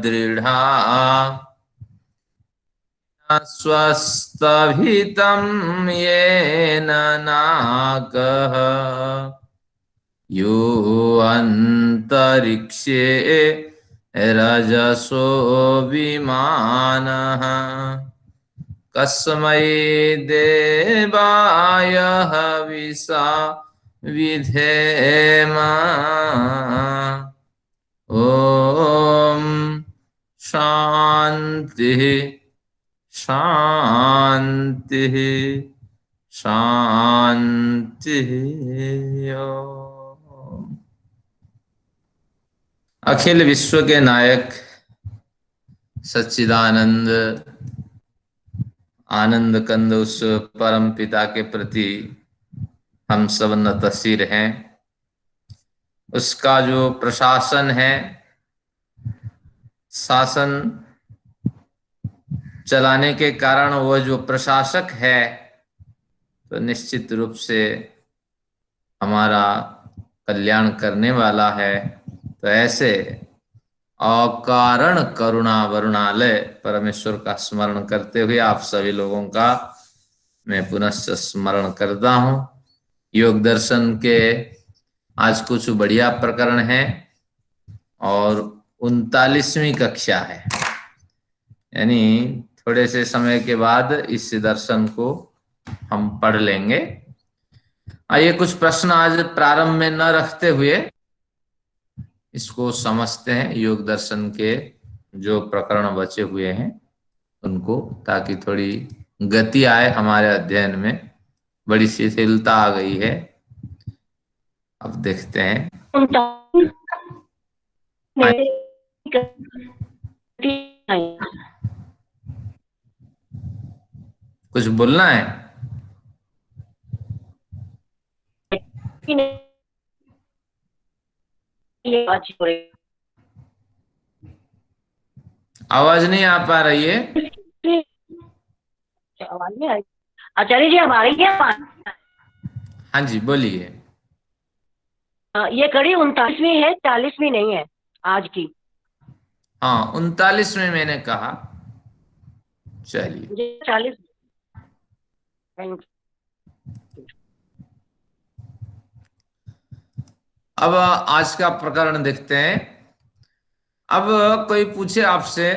दृढ़ा स्वस्थभितं येन नाकः यो अंतरिक्षे रजसो विमानः कस्मै देवाय हविषा विधेम ओम शांति शांति शांति। अखिल विश्व के नायक सच्चिदानंद आनंद कंद उस परम पिता के प्रति हम सब नतशिर हैं। उसका जो प्रशासन है, शासन चलाने के कारण वह जो प्रशासक है, तो निश्चित रूप से हमारा कल्याण करने वाला है। तो ऐसे अकारण करुणा वरुणालय परमेश्वर का स्मरण करते हुए आप सभी लोगों का मैं पुनश्च स्मरण करता हूँ। योग दर्शन के आज कुछ बढ़िया प्रकरण हैं और 39वीं कक्षा है, यानी थोड़े से समय के बाद इस दर्शन को हम पढ़ लेंगे। आइए कुछ प्रश्न आज प्रारंभ में न रखते हुए इसको समझते हैं, योग दर्शन के जो प्रकरण बचे हुए हैं उनको, ताकि थोड़ी गति आए हमारे अध्ययन में। बड़ी शिथिलता आ गई है। अब देखते हैं। कुछ बोलना है? आवाज नहीं आ पा रही है। आवाज नहीं आ रही। आचार्य जी अब आ रही है? हाँ जी बोलिए। ये कड़ी 39वीं है, 40वीं नहीं है आज की। हाँ 39 में मैंने कहा। चलिए 40। अब आज का प्रकरण देखते हैं। अब कोई पूछे आपसे,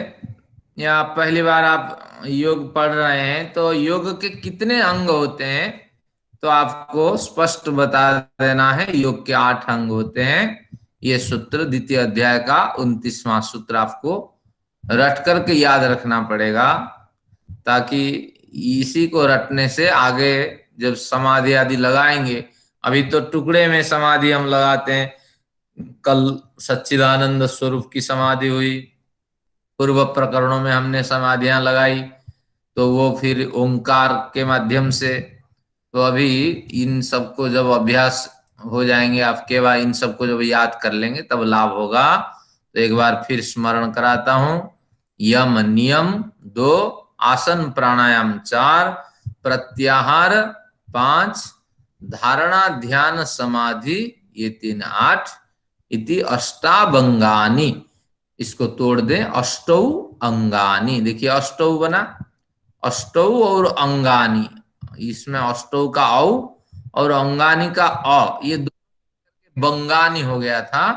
या पहली बार आप योग पढ़ रहे हैं, तो योग के कितने अंग होते हैं, तो आपको स्पष्ट बता देना है। योग के 8 अंग होते हैं। ये सूत्र द्वितीय अध्याय का 29वां सूत्र आपको रट करके याद रखना पड़ेगा, ताकि इसी को रटने से आगे जब समाधि आदि लगाएंगे, अभी तो टुकड़े में समाधि हम लगाते हैं। कल सच्चिदानंद स्वरूप की समाधि हुई, पूर्व प्रकरणों में हमने समाधियां लगाई, तो वो फिर ओंकार के माध्यम से। तो अभी इन सबको जब अभ्यास हो जाएंगे आपके, बाद इन सबको जब याद कर लेंगे तब लाभ होगा। तो एक बार फिर स्मरण कराता हूं। यम नियम 2, आसन प्राणायाम 4, प्रत्याहार 5, धारणा ध्यान समाधि ये 3 8 इति अष्टाभंगानि। इसको तोड़ दें, अष्टौ अंगानी। देखिए अष्टौ बना, अष्टौ और अंगानी, इसमें अष्टौ का औ और अंगानी का अ, ये दो बंगानी हो गया था।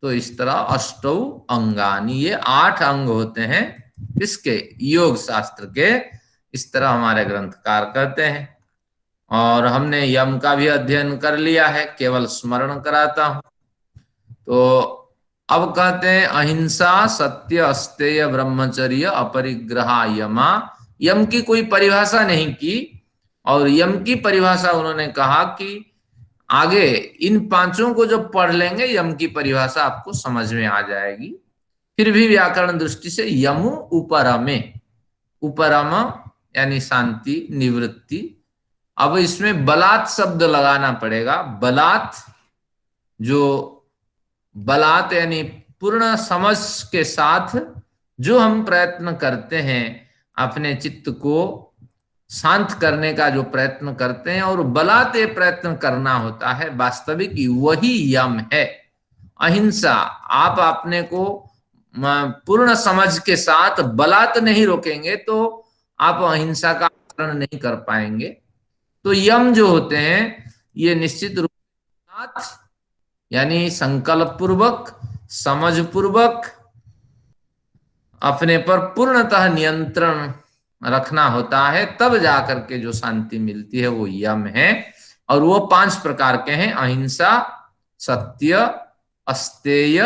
तो इस तरह अष्टौ अंगानी, ये 8 अंग होते हैं इसके, योग शास्त्र के। इस तरह हमारे ग्रंथकार कहते हैं। और हमने यम का भी अध्ययन कर लिया है, केवल स्मरण कराता हूं। तो अब कहते हैं अहिंसा सत्य अस्तेय ब्रह्मचर्य अपरिग्रह यमा। यम की कोई परिभाषा नहीं की, और यम की परिभाषा उन्होंने कहा कि आगे इन 5 को जब पढ़ लेंगे यम की परिभाषा आपको समझ में आ जाएगी। फिर भी व्याकरण दृष्टि से यमु उपरमे, उपरम यानी शांति निवृत्ति। अब इसमें बलात् शब्द लगाना पड़ेगा। बलात्, जो बलात् यानी पूर्ण समझ के साथ जो हम प्रयत्न करते हैं, अपने चित्त को शांत करने का जो प्रयत्न करते हैं, और बलात् ये प्रयत्न करना होता है, वास्तविक वही यम है। अहिंसा, आप अपने को पूर्ण समझ के साथ बलात् नहीं रोकेंगे तो आप अहिंसा का आचरण नहीं कर पाएंगे। तो यम जो होते हैं ये निश्चित रूप से यानी संकल्प पूर्वक, समझ पूर्वक अपने पर पूर्णतः नियंत्रण रखना होता है, तब जाकर के जो शांति मिलती है वो यम है। और वो 5 प्रकार के हैं: अहिंसा, सत्य, अस्तेय,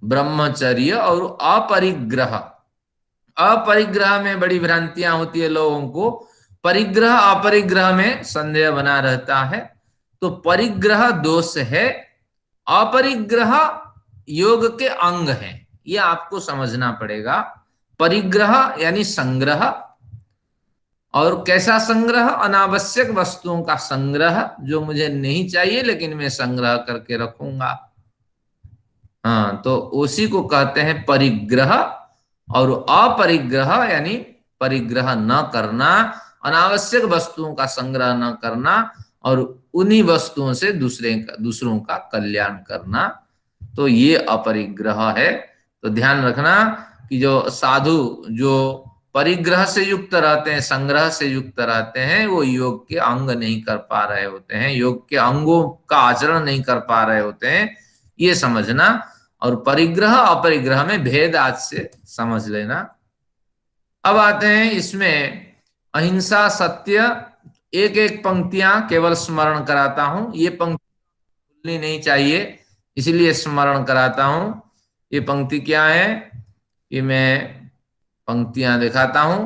ब्रह्मचर्य और अपरिग्रह। अपरिग्रह में बड़ी भ्रांतियां होती है लोगों को, परिग्रह अपरिग्रह में संदेह बना रहता है। तो परिग्रह दोष है, अपरिग्रह योग के अंग है, ये आपको समझना पड़ेगा। परिग्रह यानी संग्रह, और कैसा संग्रह? अनावश्यक वस्तुओं का संग्रह, जो मुझे नहीं चाहिए लेकिन मैं संग्रह करके रखूंगा। हाँ, तो उसी को कहते हैं परिग्रह। और अपरिग्रह यानी परिग्रह न करना, अनावश्यक वस्तुओं का संग्रह न करना और उन्हीं वस्तुओं से दूसरों का कल्याण करना, तो ये अपरिग्रह है। तो ध्यान रखना कि जो साधु जो परिग्रह से युक्त रहते हैं, संग्रह से युक्त रहते हैं, वो योग के अंग नहीं कर पा रहे होते हैं, योग के अंगों का आचरण नहीं कर पा रहे होते हैं, ये समझना। और परिग्रह अपरिग्रह में भेद आज से समझ लेना। अब आते हैं इसमें अहिंसा, सत्य। एक एक पंक्तियां केवल स्मरण कराता हूं, ये पंक्ति भूलनी नहीं चाहिए, इसलिए स्मरण कराता हूं। ये पंक्ति क्या है, ये मैं पंक्तियां दिखाता हूं।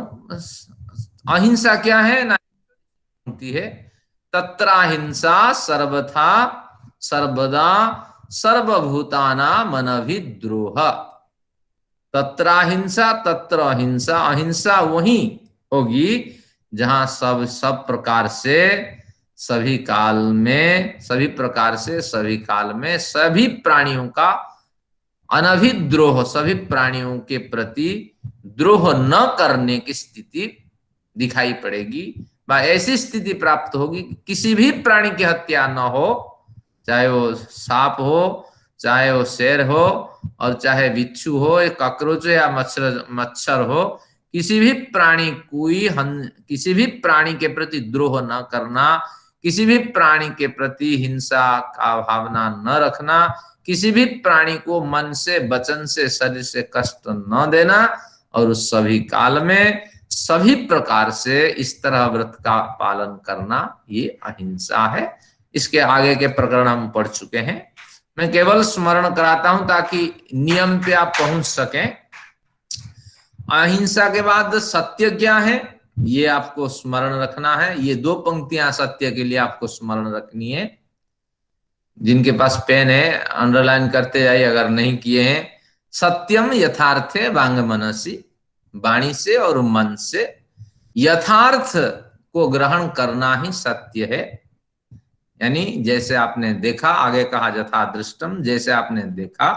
अहिंसा क्या है ना, पंक्ति है: तत्राहिंसा सर्वथा सर्वदा सर्वभूताना मनभिद्रोह। तत्राहिंसा, तत्र अहिंसा, अहिंसा वही होगी जहां सब प्रकार से सभी काल में, सभी प्रकार से सभी काल में सभी प्राणियों का अनभिद्रोह, सभी प्राणियों के प्रति द्रोह न करने की स्थिति दिखाई पड़ेगी, ऐसी स्थिति प्राप्त होगी कि किसी भी प्राणी की हत्या न हो, चाहे वो सांप हो, चाहे वो शेर हो, और चाहे बिच्छू हो, या कॉकरोच या मच्छर हो, किसी भी प्राणी के प्रति द्रोह न करना, किसी भी प्राणी के प्रति हिंसा का भावना न रखना, किसी भी प्राणी को मन से, वचन से, शरीर से कष्ट न देना, और उस सभी काल में सभी प्रकार से इस तरह व्रत का पालन करना, ये अहिंसा है। इसके आगे के प्रकरण हम पढ़ चुके हैं, मैं केवल स्मरण कराता हूं ताकि नियम पे आप पहुंच सकें। अहिंसा के बाद सत्य क्या है, ये आपको स्मरण रखना है। ये 2 पंक्तियां सत्य के लिए आपको स्मरण रखनी है। जिनके पास पेन है अंडरलाइन करते जाइए, अगर नहीं किए हैं। सत्यम यथार्थे वांग मनसी, वाणी से और मन से यथार्थ को ग्रहण करना ही सत्य है। यानी जैसे आपने देखा, आगे कहा यथा दृष्टम, जैसे आपने देखा,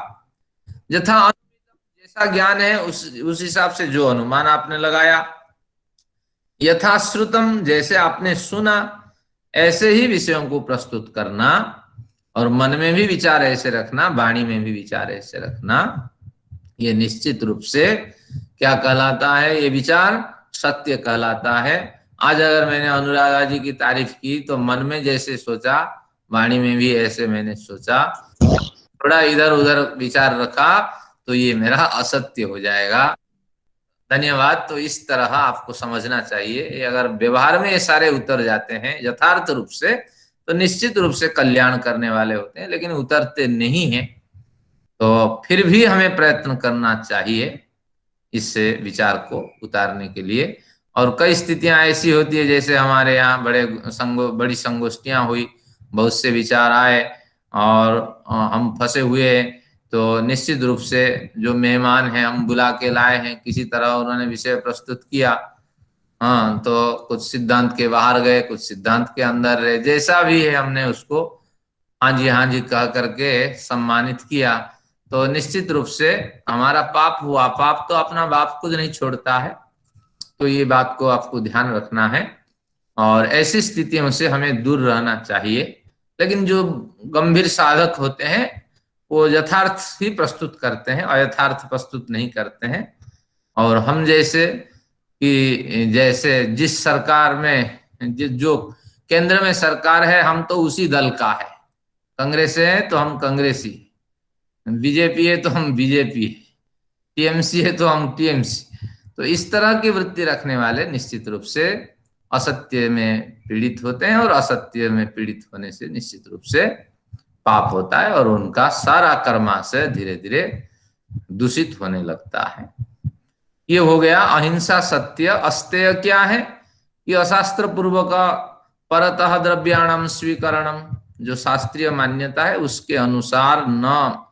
यथा जैसा ज्ञान है उस हिसाब से जो अनुमान आपने लगाया, यथा श्रुतम जैसे आपने सुना ऐसे ही विषयों को प्रस्तुत करना, और मन में भी विचार ऐसे रखना, वाणी में भी विचार ऐसे रखना। ये निश्चित रूप से क्या कहलाता है, ये विचार सत्य कहलाता है। आज अगर मैंने अनुराधा जी की तारीफ की तो मन में जैसे सोचा, वाणी में भी ऐसे मैंने सोचा, थोड़ा इधर उधर विचार रखा तो ये मेरा असत्य हो जाएगा। धन्यवाद। तो इस तरह आपको समझना चाहिए, अगर व्यवहार में ये सारे उतर जाते हैं यथार्थ रूप से तो निश्चित रूप से कल्याण करने वाले होते हैं, लेकिन उतरते नहीं हैं तो फिर भी हमें प्रयत्न करना चाहिए इससे विचार को उतारने के लिए। और कई स्थितियां ऐसी होती है, जैसे हमारे यहाँ बड़ी संगोष्ठियां हुई, बहुत से विचार आए और हम फंसे हुए हैं, तो निश्चित रूप से जो मेहमान हैं हम बुला के लाए हैं, किसी तरह उन्होंने विषय प्रस्तुत किया, हाँ, तो कुछ सिद्धांत के बाहर गए, कुछ सिद्धांत के अंदर रहे, जैसा भी है हमने उसको हाँ जी कह करके सम्मानित किया। तो निश्चित रूप से हमारा पाप हुआ, पाप तो अपना बाप खुद नहीं छोड़ता है, तो ये बात को आपको ध्यान रखना है और ऐसी स्थितियों से हमें दूर रहना चाहिए। लेकिन जो गंभीर साधक होते हैं वो यथार्थ ही प्रस्तुत करते हैं, अयथार्थ प्रस्तुत नहीं करते हैं। और हम जैसे कि जैसे जिस सरकार में जो केंद्र में सरकार है, हम तो उसी दल का है। कांग्रेस है तो हम कांग्रेसी, बीजेपी है तो हम बीजेपी, टीएमसी है तो हम टीएमसी। तो इस तरह की वृत्ति रखने वाले निश्चित रूप से असत्य में पीड़ित होते हैं, और असत्य में पीड़ित होने से निश्चित रूप से पाप होता है, और उनका सारा कर्माशय धीरे धीरे दूषित होने लगता है। ये हो गया अहिंसा सत्य। अस्तेय क्या है? ये अशास्त्र पूर्वक परतः द्रव्याणाम स्वीकरणम, जो शास्त्रीय मान्यता है उसके अनुसार न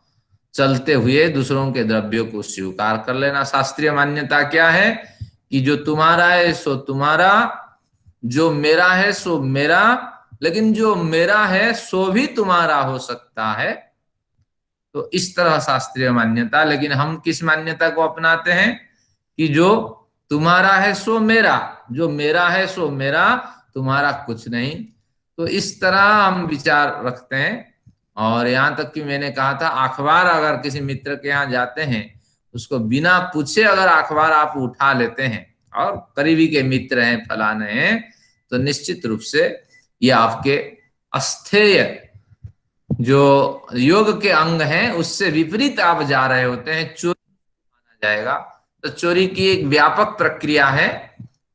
चलते हुए दूसरों के द्रव्यों को स्वीकार कर लेना। शास्त्रीय मान्यता क्या है? कि जो तुम्हारा है सो तुम्हारा, जो मेरा है सो मेरा, लेकिन जो मेरा है सो भी तुम्हारा हो सकता है। तो इस तरह शास्त्रीय मान्यता। लेकिन हम किस मान्यता को अपनाते हैं? कि जो तुम्हारा है सो मेरा, जो मेरा है सो मेरा, तुम्हारा कुछ नहीं। तो इस तरह हम विचार रखते हैं। और यहाँ तक कि मैंने कहा था, अखबार अगर किसी मित्र के यहाँ जाते हैं, उसको बिना पूछे अगर अखबार आप उठा लेते हैं और करीबी के मित्र हैं, फलाने हैं, तो निश्चित रूप से ये आपके अस्थेय जो योग के अंग हैं उससे विपरीत आप जा रहे होते हैं, चोरी माना जाएगा। तो चोरी की एक व्यापक प्रक्रिया है,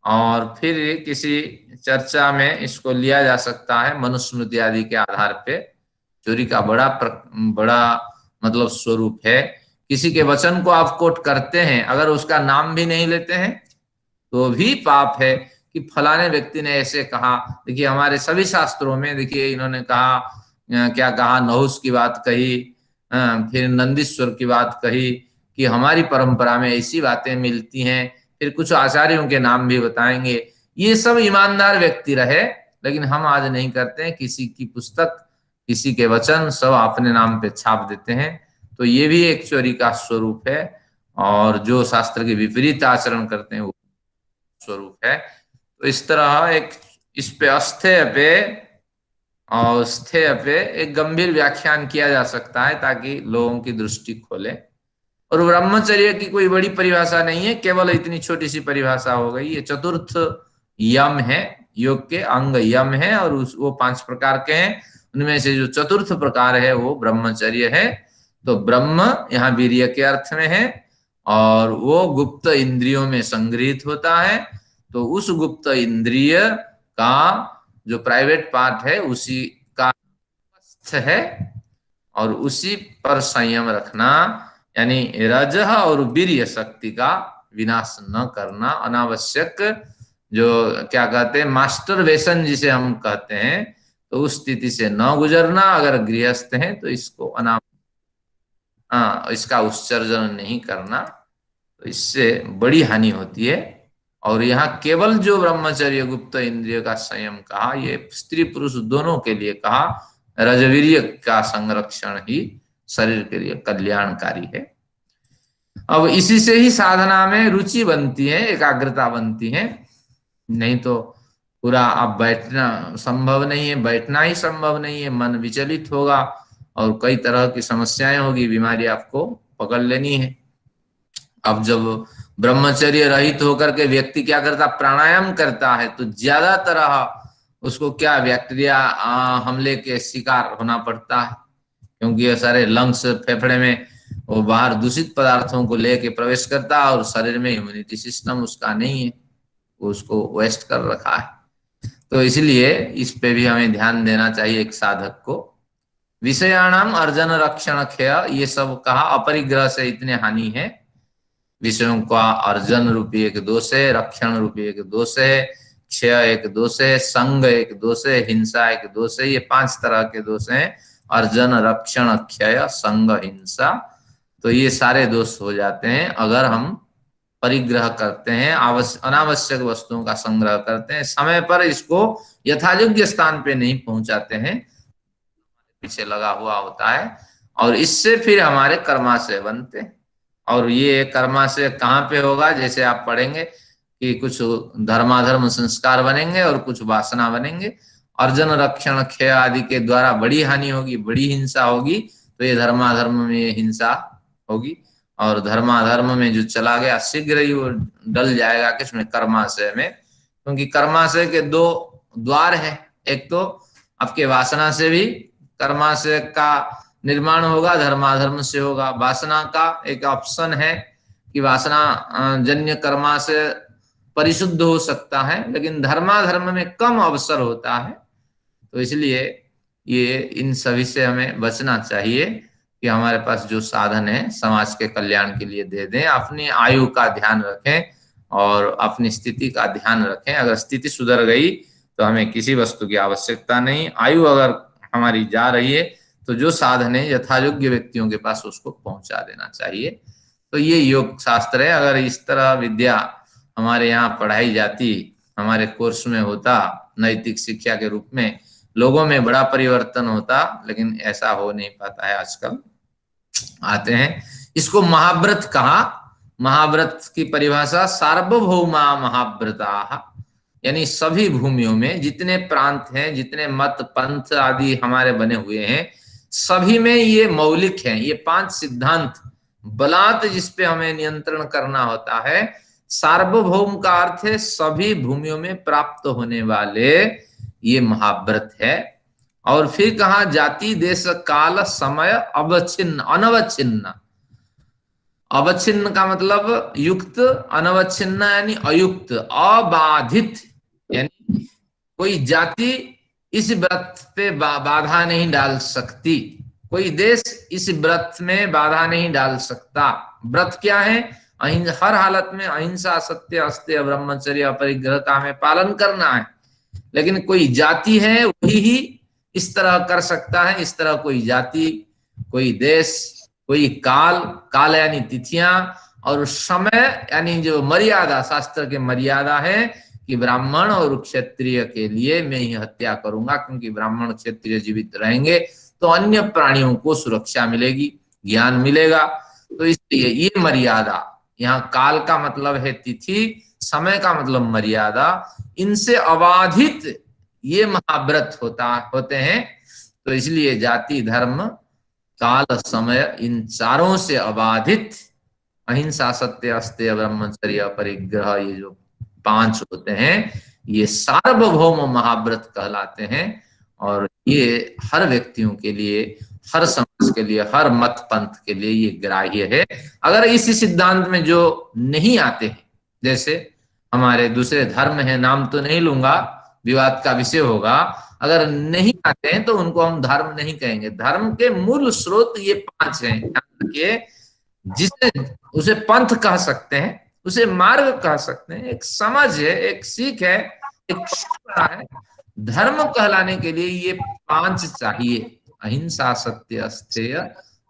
और फिर किसी चर्चा में इसको लिया जा सकता है मनुस्मृति आदि के आधार पे। चोरी का बड़ा मतलब स्वरूप है। किसी के वचन को आप कोट करते हैं, अगर उसका नाम भी नहीं लेते हैं तो भी पाप है कि फलाने व्यक्ति ने ऐसे कहा। देखिए हमारे सभी शास्त्रों में, देखिए इन्होंने कहा, क्या कहा, नहुस की बात कही, फिर नंदीश्वर की बात कही कि हमारी परंपरा में ऐसी बातें मिलती हैं। फिर कुछ आचार्यों के नाम भी बताएंगे। ये सब ईमानदार व्यक्ति रहे, लेकिन हम आज नहीं करते हैं। किसी की पुस्तक, किसी के वचन सब अपने नाम पे छाप देते हैं। तो ये भी एक चोरी का स्वरूप है, और जो शास्त्र के विपरीत आचरण करते हैं वो स्वरूप है। तो इस तरह एक इस पे अस्थेय पे और स्थेय पे एक गंभीर व्याख्यान किया जा सकता है, ताकि लोगों की दृष्टि खोले। और ब्रह्मचर्य की कोई बड़ी परिभाषा नहीं है, केवल इतनी छोटी सी परिभाषा हो गई। ये चतुर्थ यम है, योग के अंग यम है, और वो 5 प्रकार के हैं। उनमें से जो चतुर्थ प्रकार है वो ब्रह्मचर्य है। तो ब्रह्म यहाँ वीर्य के अर्थ में है, और वो गुप्त इंद्रियों में संग्रहित होता है। तो उस गुप्त इंद्रिय का जो प्राइवेट पार्ट है उसी का है, और उसी पर संयम रखना, यानी रजह और वीर्य शक्ति का विनाश न करना, अनावश्यक जो क्या कहते हैं मास्टरबेशन जिसे हम कहते हैं, तो उस स्थिति से न गुजरना। अगर गृहस्थ हैं तो इसको इसका उत्सर्जन नहीं करना, तो इससे बड़ी हानि होती है। और यहाँ केवल जो ब्रह्मचर्य गुप्त इंद्रिय का संयम कहा, ये स्त्री पुरुष दोनों के लिए कहा। रजवीर्य का संरक्षण ही शरीर के लिए कल्याणकारी है। अब इसी से ही साधना में रुचि बनती है, एकाग्रता बनती है। नहीं तो पूरा आप बैठना संभव नहीं है, बैठना ही संभव नहीं है। मन विचलित होगा और कई तरह की समस्याएं होगी, बीमारी आपको पकड़ लेनी है। अब जब ब्रह्मचर्य रहित होकर के व्यक्ति क्या करता, प्राणायाम करता है, तो ज्यादा तरह उसको क्या बैक्टीरिया हमले के शिकार होना पड़ता है, क्योंकि ये सारे लंग्स फेफड़े में वो बाहर दूषित पदार्थों को लेके प्रवेश करता है, और शरीर में इम्यूनिटी सिस्टम उसका नहीं है, वो उसको वेस्ट कर रखा है। तो इसलिए इस पे भी हमें ध्यान देना चाहिए एक साधक को। विषयाणाम अर्जन रक्षण क्षय, ये सब कहा। अपरिग्रह से इतने हानि है। विषयों का अर्जन रूपी एक दोष है, रक्षण रूपी एक दोष है, क्षय एक दोष है, संग एक दोष है, हिंसा एक दोष है। ये 5 तरह के दोष हैं, अर्जन रक्षण क्षय संग हिंसा। तो ये सारे दोष हो जाते हैं अगर हम परिग्रह करते हैं, अनावश्यक वस्तुओं का संग्रह करते हैं, समय पर इसको यथायोग्य स्थान पे नहीं पहुंचाते हैं, पीछे लगा हुआ होता है, और इससे फिर हमारे कर्माशय बनते हैं। और ये कर्माशय कहाँ पे होगा? जैसे आप पढ़ेंगे कि कुछ धर्माधर्म संस्कार बनेंगे और कुछ वासना बनेंगे। अर्जन रक्षण क्षय आदि के द्वारा बड़ी हानि होगी, बड़ी हिंसा होगी। तो ये धर्माधर्म में हिंसा होगी, और धर्माधर्म में जो चला गया शीघ्र ही वो डल जाएगा किसमें, कर्माशय में। क्योंकि कर्माशय के दो द्वार है, एक तो आपके वासना से भी कर्माशय का निर्माण होगा, धर्माधर्म से होगा। वासना का एक ऑप्शन है कि वासना जन्य कर्माशय परिशुद्ध हो सकता है, लेकिन धर्माधर्म में कम अवसर होता है। तो इसलिए ये इन सभी से हमें बचना चाहिए कि हमारे पास जो साधन है समाज के कल्याण के लिए दे दें, अपनी आयु का ध्यान रखें और अपनी स्थिति का ध्यान रखें। अगर स्थिति सुधर गई तो हमें किसी वस्तु की आवश्यकता नहीं। आयु अगर हमारी जा रही है तो जो साधन है यथायोग्य व्यक्तियों के पास उसको पहुंचा देना चाहिए। तो ये योग शास्त्र है। अगर इस तरह विद्या हमारे यहाँ पढ़ाई जाती, हमारे कोर्स में होता, नैतिक शिक्षा के रूप में, लोगों में बड़ा परिवर्तन होता, लेकिन ऐसा हो नहीं पाता है आजकल। आते हैं, इसको महाव्रत कहा। महाव्रत की परिभाषा सार्वभौमा महाव्रता, यानी सभी भूमियों में जितने प्रांत हैं, जितने मत पंथ आदि हमारे बने हुए हैं, सभी में ये मौलिक हैं। ये 5 सिद्धांत बलात् जिस पे हमें नियंत्रण करना होता है। सार्वभौम का अर्थ है सभी भूमियों में प्राप्त होने वाले, ये महाव्रत है। और फिर कहा जाति देश काल समय अवच्छिन्न अनवच्छिन्न। अवच्छिन्न का मतलब युक्त, अनवच्छिन्न यानी अयुक्त, अबाधित, यानी कोई जाति इस व्रत पे बाधा नहीं डाल सकती, कोई देश इस व्रत में बाधा नहीं डाल सकता। व्रत क्या है? हर हालत में अहिंसा, सत्य, अस्तेय, ब्रह्मचर्य, अपरिग्रह का हमें पालन करना है। लेकिन कोई जाति है वही ही इस तरह कर सकता है। इस तरह कोई जाति, कोई देश, कोई काल, काल यानी तिथियां, और समय यानी जो मर्यादा, शास्त्र के मर्यादा है कि ब्राह्मण और क्षत्रिय के लिए मैं ही हत्या करूंगा, क्योंकि ब्राह्मण क्षत्रिय जीवित रहेंगे तो अन्य प्राणियों को सुरक्षा मिलेगी, ज्ञान मिलेगा। तो इसलिए ये मर्यादा, यहाँ काल का मतलब है तिथि, समय का मतलब मर्यादा, इनसे अबाधित ये महाव्रत होते हैं। तो इसलिए जाति, धर्म, काल, समय, इन चारों से अबाधित अहिंसा, सत्य, अस्तेय, ब्रह्मचर्य, अपरिग्रह, ये जो 5 होते हैं, ये सार्वभौम महाव्रत कहलाते हैं। और ये हर व्यक्तियों के लिए, हर समाज के लिए, हर मत पंथ के लिए ये ग्राह्य है। अगर इसी सिद्धांत में जो नहीं आते हैं, जैसे हमारे दूसरे धर्म है, नाम तो नहीं लूंगा, विवाद का विषय होगा, अगर नहीं आते हैं तो उनको हम धर्म नहीं कहेंगे। धर्म के मूल स्रोत ये 5 हैं। जिसे उसे पंथ कह सकते हैं, उसे मार्ग कह सकते हैं, एक समझ है, एक सीख है, एक परंपरा है। धर्म कहलाने के लिए ये 5 चाहिए। अहिंसा, सत्य, अस्तेय,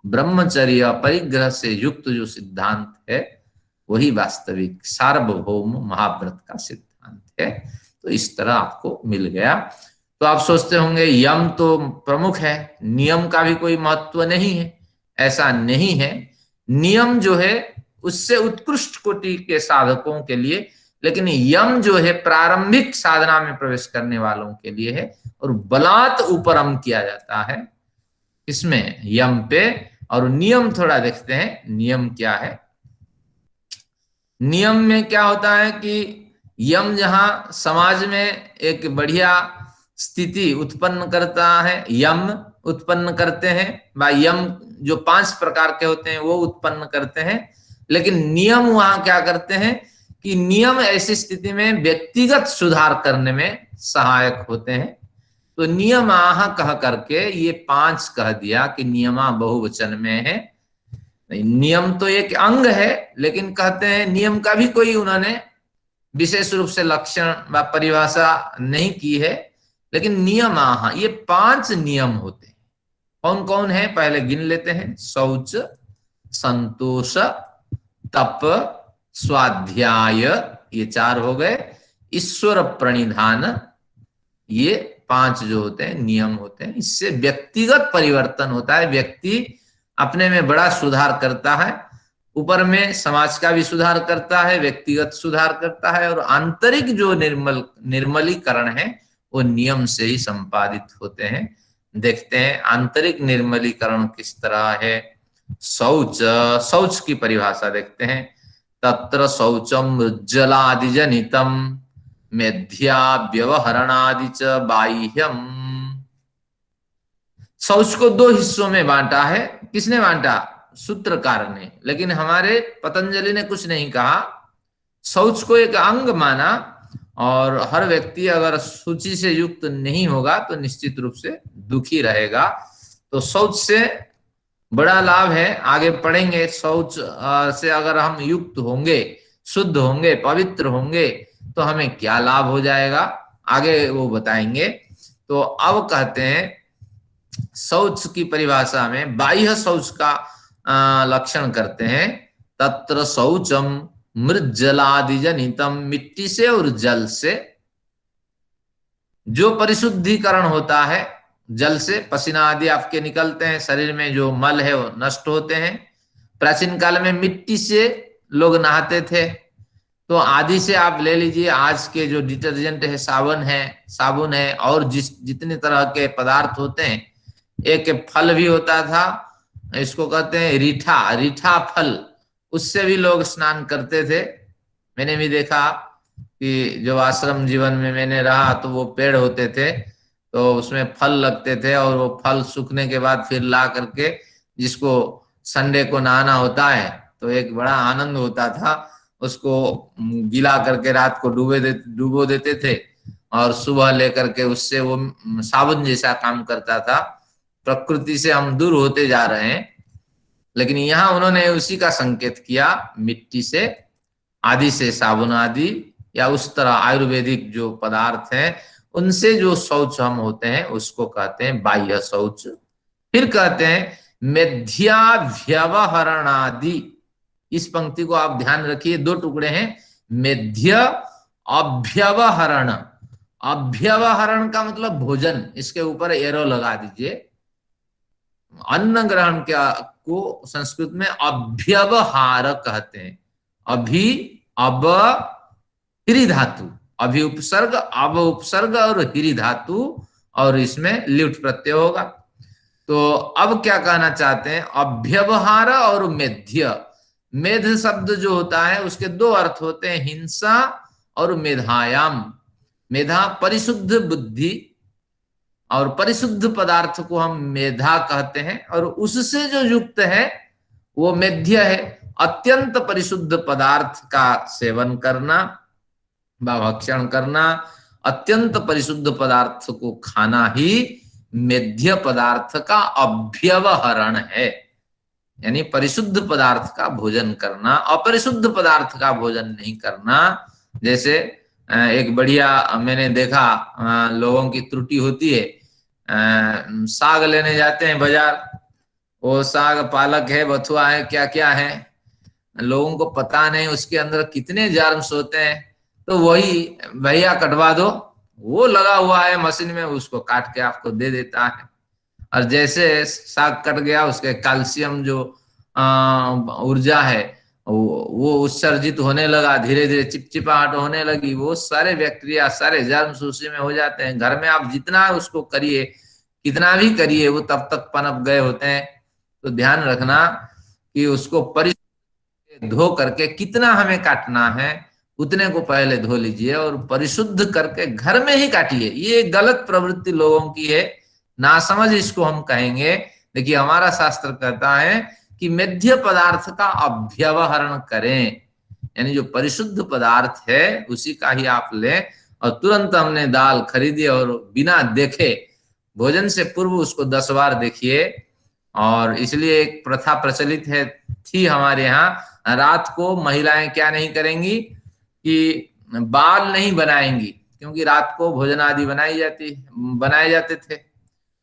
ब्रह्मचर्य, परिग्रह से युक्त जो सिद्धांत है वही वास्तविक सार्वभौम महाव्रत का सिद्धांत है। तो इस तरह आपको मिल गया। तो आप सोचते होंगे यम तो प्रमुख है, नियम का भी कोई महत्व नहीं है। ऐसा नहीं है। नियम जो है उससे उत्कृष्ट कोटि के साधकों के लिए, लेकिन यम जो है प्रारंभिक साधना में प्रवेश करने वालों के लिए है, और बलात् उपरम किया जाता है इसमें यम पे। और नियम थोड़ा देखते हैं, नियम क्या है। नियम में क्या होता है कि यम जहां समाज में एक बढ़िया स्थिति उत्पन्न करता है, यम उत्पन्न करते हैं, यम जो 5 प्रकार के होते हैं वो उत्पन्न करते हैं। लेकिन नियम वहां क्या करते हैं कि नियम ऐसी स्थिति में व्यक्तिगत सुधार करने में सहायक होते हैं। तो नियमाः कह करके ये 5 कह दिया कि नियमा बहुवचन में है। नियम तो एक अंग है, लेकिन कहते हैं नियम का भी कोई उन्होंने विशेष रूप से लक्षण व परिभाषा नहीं की है। लेकिन नियमाः, ये 5 नियम होते हैं। कौन कौन है पहले गिन लेते हैं। शौच, संतोष, तप, स्वाध्याय, ये 4 हो गए। ईश्वर प्रणिधान, ये 5 जो होते हैं नियम होते हैं। इससे व्यक्तिगत परिवर्तन होता है, व्यक्ति अपने में बड़ा सुधार करता है, ऊपर में समाज का भी सुधार करता है, व्यक्तिगत सुधार करता है, और आंतरिक जो निर्मलीकरण है वो नियम से ही संपादित होते हैं। देखते हैं आंतरिक निर्मलीकरण किस तरह है। शौच, शौच की परिभाषा देखते हैं। तत्र शौचम जलादिजनितम मेध्या व्यवहरणादि च बाह्यम। शौच को दो हिस्सों में बांटा है। किसने बांटा? सूत्रकार ने। लेकिन हमारे पतंजलि ने कुछ नहीं कहा। शौच को एक अंग माना, और हर व्यक्ति अगर सूची से युक्त नहीं होगा तो निश्चित रूप से दुखी रहेगा। तो शौच से बड़ा लाभ है, आगे पढ़ेंगे। शौच से अगर हम युक्त होंगे, शुद्ध होंगे, पवित्र होंगे, तो हमें क्या लाभ हो जाएगा, आगे वो बताएंगे। तो अब कहते हैं शौच की परिभाषा में बाह्य शौच का लक्षण करते हैं। तत्र शौचम मृज्जलादिजनितम, मिट्टी से और जल से जो परिशुद्धिकरण होता है। जल से पसीना आदि आपके निकलते हैं, शरीर में जो मल है वो नष्ट होते हैं। प्राचीन काल में मिट्टी से लोग नहाते थे। तो आदि से आप ले लीजिए, आज के जो डिटर्जेंट है, साबुन है और जितने तरह के पदार्थ होते हैं। एक फल भी होता था, इसको कहते हैं रीठा, रीठा फल, उससे भी लोग स्नान करते थे। मैंने भी देखा कि जो आश्रम जीवन में मैंने रहा तो वो पेड़ होते थे, तो उसमें फल लगते थे, और वो फल सूखने के बाद फिर ला करके जिसको संडे को नहाना होता है तो एक बड़ा आनंद होता था। उसको गीला करके रात को डुबो देते थे, और सुबह लेकर के उससे वो साबुन जैसा काम करता था। प्रकृति से हम दूर होते जा रहे हैं, लेकिन यहाँ उन्होंने उसी का संकेत किया। मिट्टी से, आदि से साबुन आदि, या उस तरह आयुर्वेदिक जो पदार्थ हैं उनसे जो शौच हम होते हैं उसको कहते हैं बाह्य शौच। फिर कहते हैं मेध्याव्यवहरणादि। इस पंक्ति को आप ध्यान रखिए, दो टुकड़े हैं। मेध्य अभ्यवहरण। अभ्यवहरण का मतलब भोजन, इसके ऊपर एरो लगा दीजिए। अन्न ग्रहण को संस्कृत में अभ्यवहार कहते हैं। अभि, अब, हिरी धातु, अभि उपसर्ग, अब उपसर्ग और हिरी धातु, और इसमें लिट प्रत्यय होगा। तो अब क्या कहना चाहते हैं? अभ्यवहार और मेध्य। मेध शब्द जो होता है उसके दो अर्थ होते हैं, हिंसा और मेधायाम। मेधा परिशुद्ध बुद्धि, और परिशुद्ध पदार्थ को हम मेधा कहते हैं, और उससे जो युक्त है वो मेध्य है। अत्यंत परिशुद्ध पदार्थ का सेवन करना, भक्षण करना, अत्यंत परिशुद्ध पदार्थ को खाना ही मेध्य पदार्थ का अभ्यवहरण है। यानी परिशुद्ध पदार्थ का भोजन करना, अपरिशुद्ध पदार्थ का भोजन नहीं करना। जैसे एक बढ़िया मैंने देखा, लोगों की त्रुटि होती है। साग लेने जाते हैं बाजार, वो साग पालक है, बथुआ है, क्या क्या है, लोगों को पता नहीं उसके अंदर कितने जर्म्स होते हैं। तो वही भैया कटवा दो, वो लगा हुआ है मशीन में, उसको काट के आपको दे देता है। और जैसे साग कट गया, उसके कैल्शियम जो ऊर्जा है वो उत्सर्जित होने लगा, धीरे धीरे चिपचिपाहट होने लगी, वो सारे बैक्टीरिया, सारे जर्म्स उसी में हो जाते हैं। घर में आप जितना उसको करिए, कितना भी करिए, वो तब तक पनप गए होते हैं। तो ध्यान रखना कि उसको धो करके कितना हमें काटना है उतने को पहले धो लीजिए, और परिशुद्ध करके घर में ही काटिए। ये गलत प्रवृत्ति लोगों की है, नासमझ इसको हम कहेंगे। देखिए हमारा शास्त्र कहता है कि मेध्य पदार्थ का अभ्यवहरण करें, यानी जो परिशुद्ध पदार्थ है उसी का ही आप लें। और तुरंत हमने दाल खरीदी और बिना देखे, भोजन से पूर्व उसको 10 बार देखिए। और इसलिए एक प्रथा प्रचलित है, थी हमारे यहाँ, रात को महिलाएं क्या नहीं करेंगी कि बाल नहीं बनाएंगी, क्योंकि रात को भोजन आदि बनाए जाते थे।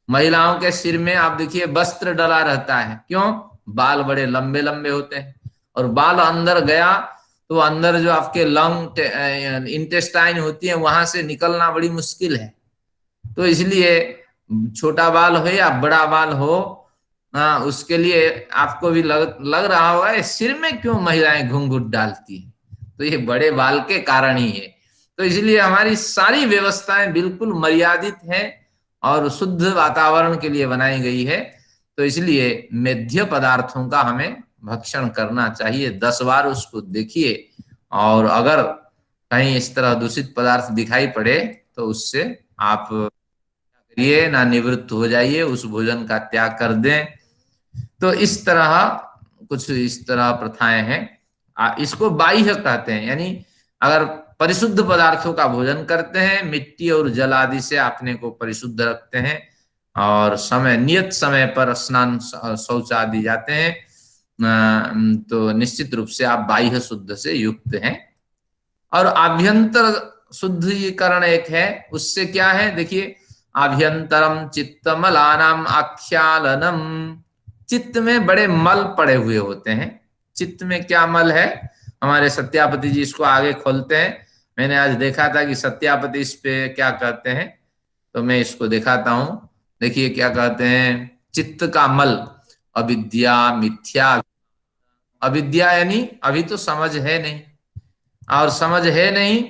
महिलाओं के सिर में आप देखिए वस्त्र डला रहता है, क्यों? बाल बड़े लंबे लंबे होते हैं, और बाल अंदर गया तो अंदर जो आपके लंग इंटेस्टाइन होती है वहां से निकलना बड़ी मुश्किल है। तो इसलिए छोटा बाल हो या बड़ा बाल हो, उसके लिए आपको भी लग रहा होगा ये सिर में क्यों महिलाएं घूंघट डालती है, तो ये बड़े बाल के कारण ही है। तो इसलिए हमारी सारी व्यवस्थाएं बिल्कुल मर्यादित हैं, और शुद्ध वातावरण के लिए बनाई गई है। तो इसलिए मेद्य पदार्थों का हमें भक्षण करना चाहिए। 10 बार उसको देखिए, और अगर कहीं इस तरह दूषित पदार्थ दिखाई पड़े तो उससे आप करिए ना, निवृत्त हो जाइए, उस भोजन का त्याग कर दें। तो इस तरह कुछ इस तरह प्रथाएं हैं। इसको बाह्य कहते हैं, यानी अगर परिशुद्ध पदार्थों का भोजन करते हैं, मिट्टी और जल आदि से अपने को परिशुद्ध रखते हैं, और समय नियत समय पर स्नान शौच आदि जाते हैं, तो निश्चित रूप से आप बाह्य शुद्ध से युक्त हैं। और आभ्यंतर शुद्धिकरण एक है, उससे क्या है देखिए, आभ्यंतरम चित्तमलानाम आख्यालनम। चित्त में बड़े मल पड़े हुए होते हैं। चित्त में क्या मल है, हमारे सत्यापति जी इसको आगे खोलते हैं। मैंने आज देखा था कि सत्यापति इस पे क्या कहते हैं, तो मैं इसको दिखाता हूं। देखिए क्या कहते हैं, चित्त का मल अविद्या मिथ्या। अविद्या यानी अभी तो समझ है नहीं, और समझ है नहीं,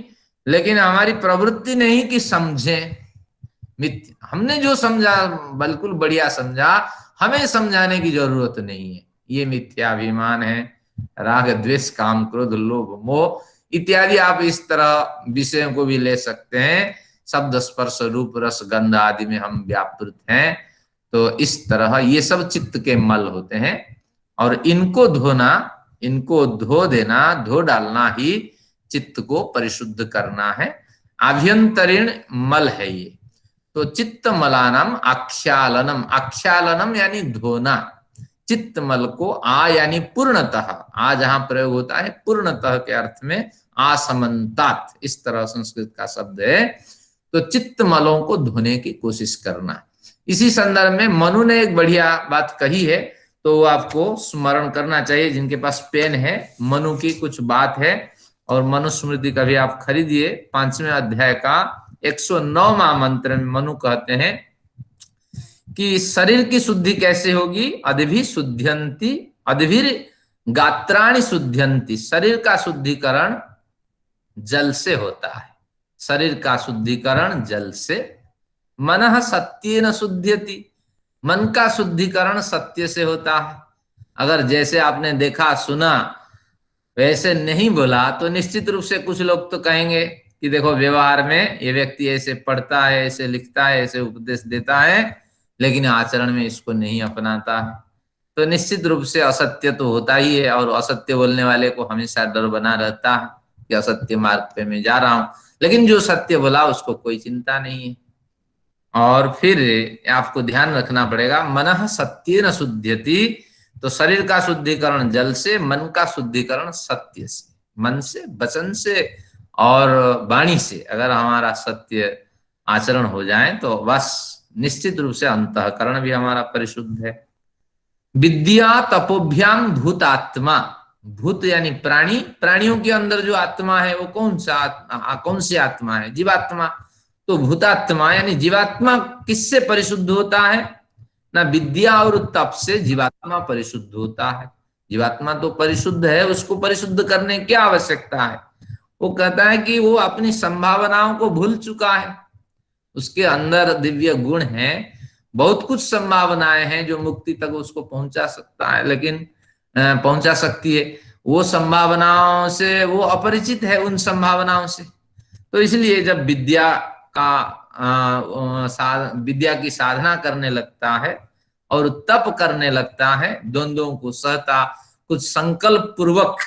लेकिन हमारी प्रवृत्ति नहीं कि समझें। हमने जो समझा बिल्कुल बढ़िया समझा, हमें समझाने की जरूरत नहीं है। ये मिथ्याभिमान है, राग द्वेष काम क्रोध लोभ मोह इत्यादि। आप इस तरह विषयों को भी ले सकते हैं। शब्द स्पर्श रूप रस गंध आदि में हम व्यापृत हैं। तो इस तरह ये सब चित्त के मल होते हैं, और इनको धोना, इनको धो देना, धो डालना ही चित्त को परिशुद्ध करना है। आभ्यंतरीण मल है ये। तो चित्त मलानम आख्यालनम, आख्यालनम यानी धोना। चित्त मल को आ यानी पूर्णतः, आ जहां प्रयोग होता है पूर्णतः के अर्थ में, आसमंतात इस तरह संस्कृत का शब्द है। तो चित्त मलों को धोने की कोशिश करना। इसी संदर्भ में मनु ने एक बढ़िया बात कही है, तो वो आपको स्मरण करना चाहिए। जिनके पास पेन है, मनु की कुछ बात है, और मनुस्मृति का भी आप खरीदिए। 5वें अध्याय का 109वां मंत्र में मनु कहते हैं कि शरीर की शुद्धि कैसे होगी, अदभि शुद्ध्यंती अदभिर गात्राणि शुद्ध्यंती। शरीर का शुद्धिकरण जल से होता है। शरीर का शुद्धिकरण जल से। मनः सत्येन शुद्ध्यति, मन का शुद्धिकरण सत्य से होता है। अगर जैसे आपने देखा सुना वैसे नहीं बोला, तो निश्चित रूप से कुछ लोग तो कहेंगे कि देखो व्यवहार में ये व्यक्ति ऐसे पढ़ता है, ऐसे लिखता है, ऐसे उपदेश देता है, लेकिन आचरण में इसको नहीं अपनाता है। तो निश्चित रूप से असत्य तो होता ही है, और असत्य बोलने वाले को हमेशा डर बना रहता है कि असत्य मार्ग पे मैं जा रहा हूं। लेकिन जो सत्य बोला उसको कोई चिंता नहीं है। और फिर आपको ध्यान रखना पड़ेगा, मनः सत्येन शुद्ध्यति। तो शरीर का शुद्धिकरण जल से, मन का शुद्धिकरण सत्य से। मन से, वचन से और वाणी से अगर हमारा सत्य आचरण हो जाए तो बस निश्चित रूप से अंतःकरण भी हमारा परिशुद्ध है। विद्या तपोभ्याम भूतात्मा। भूत यानी प्राणी, प्राणियों के अंदर जो आत्मा है वो कौन सी आत्मा है, जीवात्मा। तो भूतात्मा यानी जीवात्मा किससे परिशुद्ध होता है, ना विद्या और तप से जीवात्मा परिशुद्ध होता है। जीवात्मा तो परिशुद्ध है, उसको परिशुद्ध करने की क्या आवश्यकता है। वो कहता है कि वो अपनी संभावनाओं को भूल चुका है। उसके अंदर दिव्य गुण है, बहुत कुछ संभावनाएं हैं जो मुक्ति तक उसको पहुंचा सकता है, लेकिन पहुंचा सकती है। वो संभावनाओं से वो अपरिचित है, उन संभावनाओं से। तो इसलिए जब विद्या विद्या की साधना करने लगता है और तप करने लगता है, द्वंद्वों को सहता, कुछ संकल्प पूर्वक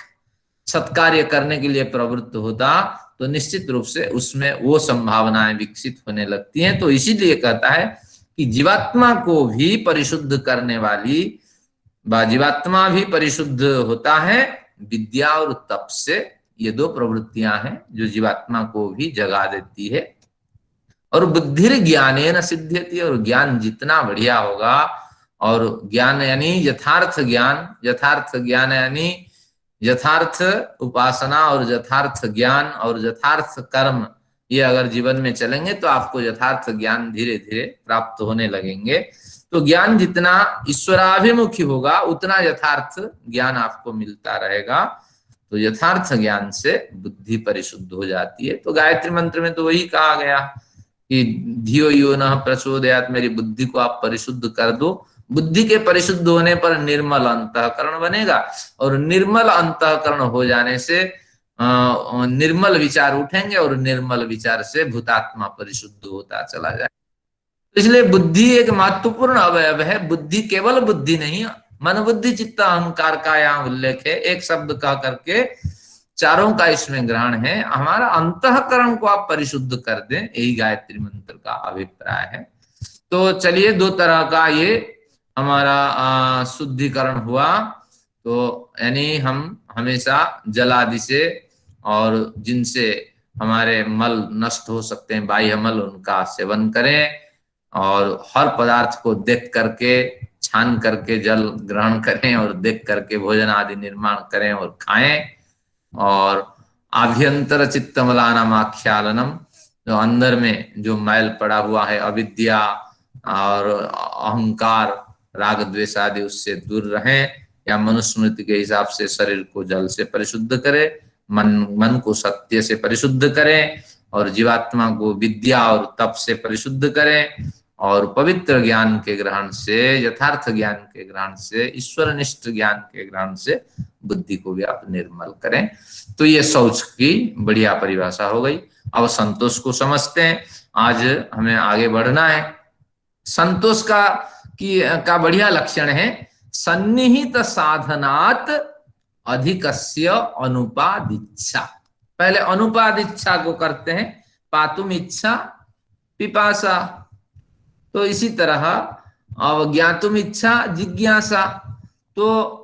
सत्कार्य करने के लिए प्रवृत्त होता, तो निश्चित रूप से उसमें वो संभावनाएं विकसित होने लगती हैं। तो इसीलिए कहता है कि जीवात्मा को भी परिशुद्ध करने वाली, जीवात्मा भी परिशुद्ध होता है विद्या और तप से। ये दो प्रवृत्तियां हैं जो जीवात्मा को भी जगा देती है। और बुद्धिर ज्ञानेन सिद्ध्यति, और ज्ञान जितना बढ़िया होगा, और ज्ञान यानी यथार्थ ज्ञान, यथार्थ ज्ञान यानी यथार्थ उपासना और यथार्थ ज्ञान और यथार्थ कर्म, ये अगर जीवन में चलेंगे तो आपको यथार्थ ज्ञान धीरे धीरे प्राप्त होने लगेंगे। तो ज्ञान जितना ईश्वराभिमुखी होगा उतना यथार्थ ज्ञान आपको मिलता रहेगा। तो यथार्थ ज्ञान से बुद्धि परिशुद्ध हो जाती है। तो गायत्री मंत्र में तो वही कहा गया कि धियो यो न प्रचोदयात, मेरी बुद्धि को आप परिशुद्ध कर दो। बुद्धि के परिशुद्ध होने पर निर्मल अंतःकरण बनेगा, और निर्मल अंतःकरण हो जाने से निर्मल विचार उठेंगे, और निर्मल विचार से भूतात्मा परिशुद्ध होता चला जाए। इसलिए बुद्धि एक महत्वपूर्ण अवयव है। बुद्धि केवल बुद्धि नहीं, मन बुद्धि चित्त अहंकार का यहाँ उल्लेख है। एक शब्द कह करके चारों का इसमें ग्रहण है। हमारा अंतःकरण को आप परिशुद्ध कर दें, यही गायत्री मंत्र का अभिप्राय है। तो चलिए, दो तरह का ये हमारा शुद्धिकरण हुआ। तो यानी हम हमेशा जल आदि से और जिनसे हमारे मल नष्ट हो सकते हैं, बाह्य मल, उनका सेवन करें, और हर पदार्थ को देख करके, छान करके जल ग्रहण करें, और देख करके भोजन आदि निर्माण करें और खाएं। और आभ्यंतर चित्तमलानामाख्यालनम, जो अंदर में जो मैल पड़ा हुआ है, अविद्या और अहंकार, राग द्वेष आदि, उससे दूर रहें। या मनुस्मृति के हिसाब से शरीर को जल से परिशुद्ध करें, मन को सत्य से परिशुद्ध करें, और जीवात्मा को विद्या और तप से परिशुद्ध करें, और पवित्र ज्ञान के ग्रहण से, यथार्थ ज्ञान के ग्रहण से, ईश्वरनिष्ठ ज्ञान के ग्रहण से बुद्धि को भी आप निर्मल करें। तो ये शौच की बढ़िया परिभाषा हो गई। अब संतोष को समझते हैं। आज हमें आगे बढ़ना है। संतोष का बढ़िया लक्षण है, सन्निहित साधनात अधिकस्य अनुपादिच्छा। पहले अनुपादिच्छा को करते हैं, पातुम इच्छा पिपासा। तो इसी तरह अवज्ञातुम इच्छा जिज्ञासा। तो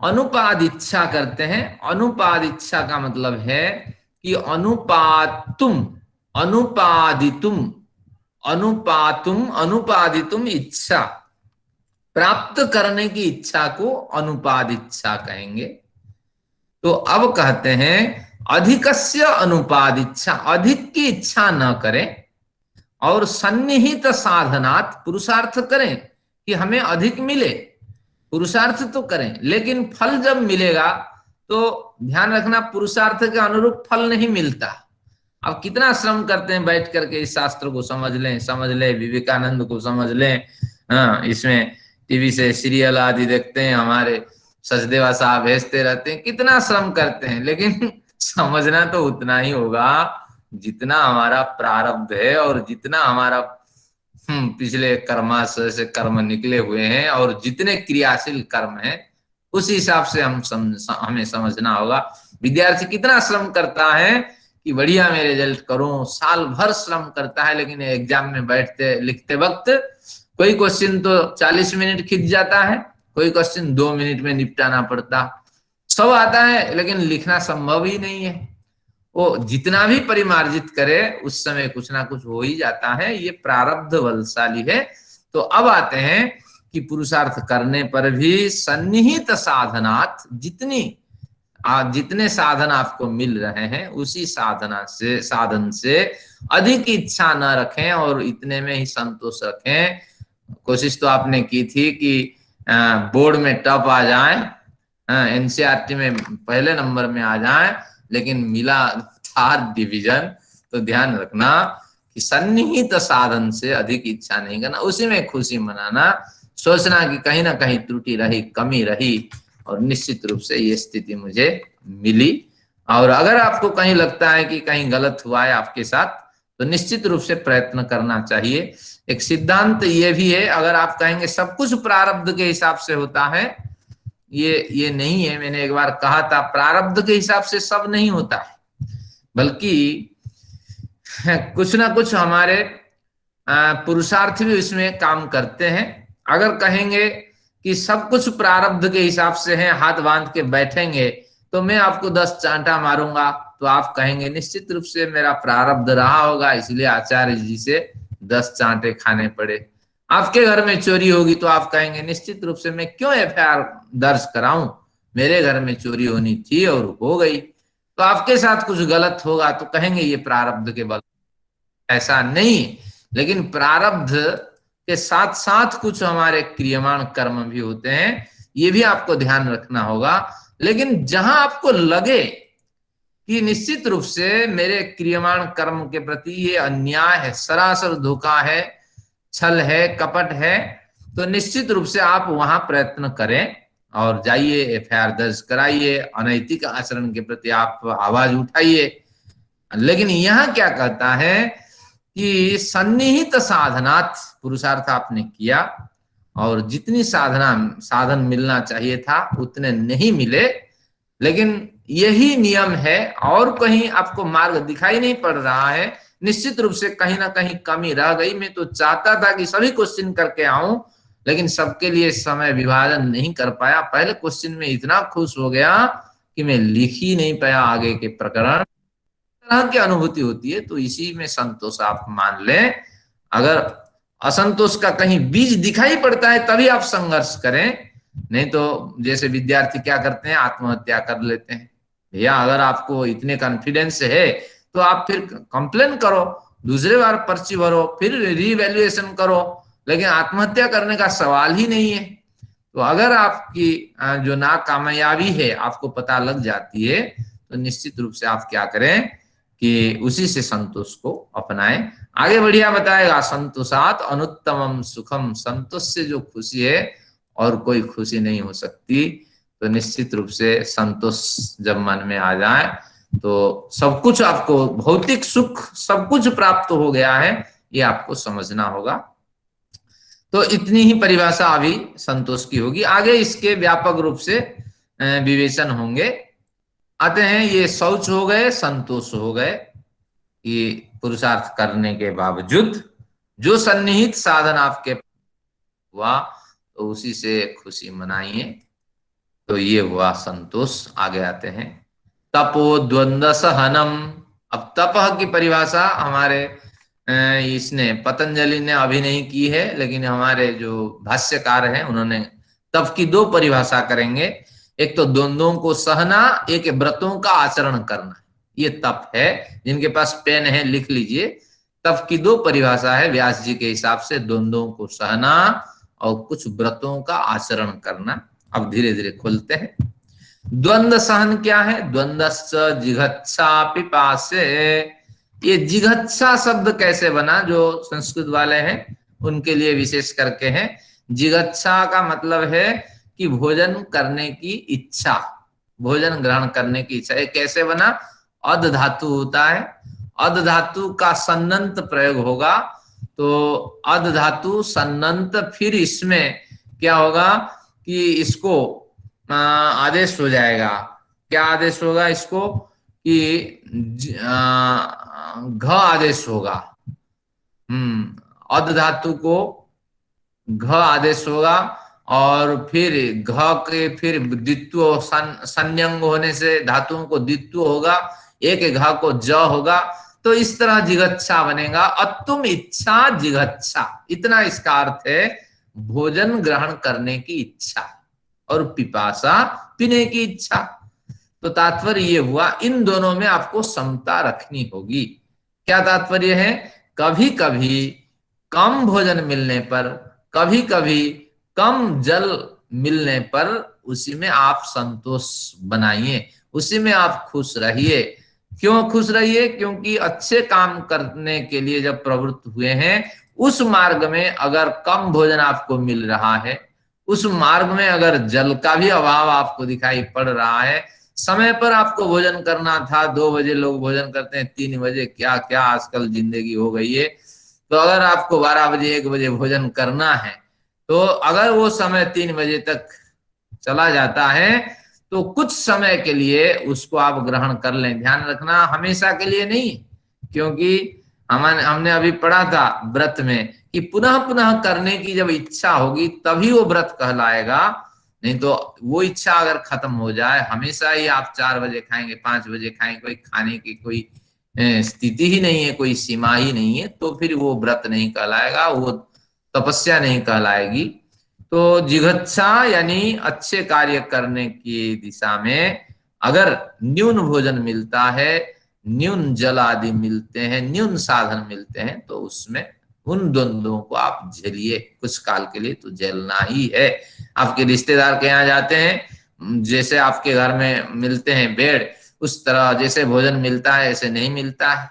अनुपादिच्छा करते हैं। अनुपादिच्छा का मतलब है कि अनुपातुम, अनुपादितुम, अनुपादितुम इच्छा, प्राप्त करने की इच्छा को अनुपादिच्छा कहेंगे। तो अब कहते हैं अधिकस्य अनुपादिच्छा, अधिक की इच्छा न करें, और सन्निहित साधनात, पुरुषार्थ करें कि हमें अधिक मिले, पुरुषार्थ तो करें, लेकिन फल जब मिलेगा तो ध्यान रखना, पुरुषार्थ के अनुरूप फल नहीं मिलता। अब कितना श्रम करते हैं बैठ करके इस शास्त्र को समझ लें, विवेकानंद को समझ लें। हाँ, इसमें टीवी से सीरियल आदि देखते हैं, हमारे सचदेवा साहब भेजते रहते हैं, कितना श्रम करते हैं, लेकिन समझना तो उतना ही होगा जितना हमारा प्रारब्ध है, और जितना हमारा पिछले कर्माशय से कर्म निकले हुए हैं, और जितने क्रियाशील कर्म हैं, उस हिसाब से हमें समझना होगा। विद्यार्थी कितना श्रम करता है कि बढ़िया मैं रिजल्ट करूं, साल भर श्रम करता है, लेकिन एग्जाम में बैठते लिखते वक्त कोई क्वेश्चन तो 40 मिनट खिंच जाता है, कोई क्वेश्चन 2 मिनट में निपटाना पड़ता। सब आता है लेकिन लिखना संभव ही नहीं है। वो जितना भी परिमार्जित करे, उस समय कुछ ना कुछ हो ही जाता है। ये प्रारब्ध बलशाली है। तो अब आते हैं कि पुरुषार्थ करने पर भी सन्निहित साधनात, जितने साधन आपको मिल रहे हैं, उसी साधन से अधिक इच्छा न रखें, और इतने में ही संतोष रखें। कोशिश तो आपने की थी कि बोर्ड में टॉप आ जाए, एनसीईआरटी में पहले नंबर में आ जाए, लेकिन मिला 3rd डिवीजन। तो ध्यान रखना कि सन्निहित साधन से अधिक इच्छा नहीं करना, उसी में खुशी मनाना, सोचना कि कहीं ना कहीं त्रुटि रही, कमी रही, और निश्चित रूप से ये स्थिति मुझे मिली। और अगर आपको कहीं लगता है कि कहीं गलत हुआ है आपके साथ, तो निश्चित रूप से प्रयत्न करना चाहिए। एक सिद्धांत ये भी है, अगर आप कहेंगे सब कुछ प्रारब्ध के हिसाब से होता है, ये नहीं है। मैंने एक बार कहा था, प्रारब्ध के हिसाब से सब नहीं होता है, बल्कि कुछ ना कुछ हमारे पुरुषार्थ भी इसमें काम करते हैं। अगर कहेंगे कि सब कुछ प्रारब्ध के हिसाब से है, हाथ बांध के बैठेंगे तो मैं आपको 10 चांटा मारूंगा, तो आप कहेंगे निश्चित रूप से मेरा प्रारब्ध रहा होगा, इसलिए आचार्य जी से 10 चांटे खाने पड़े। आपके घर में चोरी होगी तो आप कहेंगे निश्चित रूप से मैं क्यों एफआईआर दर्ज कराऊं, मेरे घर में चोरी होनी थी और हो गई। तो आपके साथ कुछ गलत होगा तो कहेंगे ये प्रारब्ध के बल। ऐसा नहीं, लेकिन प्रारब्ध के साथ साथ कुछ हमारे क्रियमाण कर्म भी होते हैं, ये भी आपको ध्यान रखना होगा। लेकिन जहां आपको लगे कि निश्चित रूप से मेरे क्रियमाण कर्म के प्रति ये अन्याय है, सरासर धोखा है, छल है, कपट है, तो निश्चित रूप से आप वहां प्रयत्न करें और जाइए, एफआईआर दर्ज कराइए, अनैतिक आचरण के प्रति आप आवाज उठाइए। लेकिन यहां क्या कहता है कि सन्निहित साधनात्, पुरुषार्थ आपने किया और जितनी साधन मिलना चाहिए था उतने नहीं मिले, लेकिन यही नियम है और कहीं आपको मार्ग दिखाई नहीं पड़ रहा है, निश्चित रूप से कहीं ना कहीं कमी रह गई। मैं तो चाहता था कि सभी क्वेश्चन करके आऊं, लेकिन सबके लिए समय विभाजन नहीं कर पाया। पहले क्वेश्चन में इतना खुश हो गया कि मैं लिख ही नहीं पाया आगे के प्रकरण। तरह की अनुभूति होती है, तो इसी में संतोष आप मान लें। अगर असंतोष का कहीं बीज दिखाई पड़ता है तभी आप संघर्ष करें, नहीं तो जैसे विद्यार्थी क्या करते हैं, आत्महत्या कर लेते हैं। भैया अगर आपको इतने कॉन्फिडेंस है तो आप फिर कंप्लेन करो, दूसरे बार पर्ची भरो, फिर रीवैल्यूएशन करो, लेकिन आत्महत्या करने का सवाल ही नहीं है। तो अगर आपकी जो नाकामयाबी है आपको पता लग जाती है, तो निश्चित रूप से आप क्या करें कि उसी से संतोष को अपनाएं। आगे बढ़िया बताएगा, संतोषात अनुत्तमम सुखम, संतोष से जो खुशी है और कोई खुशी नहीं हो सकती। तो निश्चित रूप से संतोष जब मन में आ जाए तो सब कुछ, आपको भौतिक सुख सब कुछ प्राप्त हो गया है, ये आपको समझना होगा। तो इतनी ही परिभाषा अभी संतोष की होगी, आगे इसके व्यापक रूप से विवेचन होंगे। आते हैं, ये शौच हो गए, संतोष हो गए, ये पुरुषार्थ करने के बावजूद जो सन्निहित साधन आपके हुआ तो उसी से खुशी मनाइए, तो ये हुआ संतोष। आगे आते हैं, तपो द्वंद्व सहनम। अब तपह की परिभाषा हमारे इसने पतंजलि ने अभी नहीं की है, लेकिन हमारे जो भाष्यकार हैं उन्होंने तप की दो परिभाषा करेंगे। एक तो द्वंद्वों को सहना, एक व्रतों का आचरण करना, ये तप है। जिनके पास पेन है लिख लीजिए, तप की दो परिभाषा है व्यास जी के हिसाब से, द्वंद्वों को सहना और कुछ व्रतों का आचरण करना। अब धीरे धीरे खोलते हैं। द्वंद्व सहन क्या है? द्वंद्वश्च जिघच्छा पिपासे। ये जिघच्छा शब्द कैसे बना? जो संस्कृत वाले हैं उनके लिए विशेष करके है। जिघच्छा का मतलब है कि भोजन करने की इच्छा, भोजन ग्रहण करने की इच्छा। ये कैसे बना? अध धातु होता है, अध धातु का सन्नंत प्रयोग होगा, तो अध धातु सन्नंत, फिर इसमें क्या होगा कि इसको आदेश हो जाएगा। क्या आदेश होगा इसको? कि घ आदेश होगा। अध धातु को घ आदेश होगा, और फिर घ के फिर द्वित्व संयंग होने से धातुओं को द्वित्व होगा, एक घ को ज होगा, तो इस तरह जिगच्छा बनेगा। अतुम इच्छा जिगच्छा, इतना इसका अर्थ है, भोजन ग्रहण करने की इच्छा, और पिपासा पीने की इच्छा। तो तात्पर्य ये हुआ, इन दोनों में आपको समता रखनी होगी। क्या तात्पर्य है? कभी कभी कम भोजन मिलने पर, कभी कभी कम जल मिलने पर उसी में आप संतोष बनाइए, उसी में आप खुश रहिए। क्यों खुश रहिए? क्योंकि अच्छे काम करने के लिए जब प्रवृत्त हुए हैं, उस मार्ग में अगर कम भोजन आपको मिल रहा है, उस मार्ग में अगर जल का भी अभाव आपको दिखाई पड़ रहा है, समय पर आपको भोजन करना था, 2 बजे लोग भोजन करते हैं, 3 बजे, क्या क्या आजकल जिंदगी हो गई है। तो अगर आपको 12 बजे 1 बजे भोजन करना है, तो अगर वो समय 3 बजे तक चला जाता है, तो कुछ समय के लिए उसको आप ग्रहण कर लें। ध्यान रखना, हमेशा के लिए नहीं, क्योंकि हमने अभी पढ़ा था व्रत में कि पुनः पुनः करने की जब इच्छा होगी तभी वो व्रत कहलाएगा। नहीं तो वो इच्छा अगर खत्म हो जाए, हमेशा ही आप 4 बजे खाएंगे, 5 बजे खाएंगे, कोई खाने की कोई स्थिति ही नहीं है, कोई सीमा ही नहीं है, तो फिर वो व्रत नहीं कहलाएगा, वो तपस्या नहीं कहलाएगी। तो जिघच्छा यानी अच्छे कार्य करने की दिशा में अगर न्यून भोजन मिलता है, न्यून जल आदि मिलते हैं, न्यून साधन मिलते हैं, तो उसमें उन द्वंद्वों को आप झेलिए, कुछ काल के लिए तो झेलना ही है। आपके रिश्तेदार के यहाँ जाते हैं, जैसे आपके घर में मिलते हैं बेड, उस तरह जैसे भोजन मिलता है ऐसे नहीं मिलता है,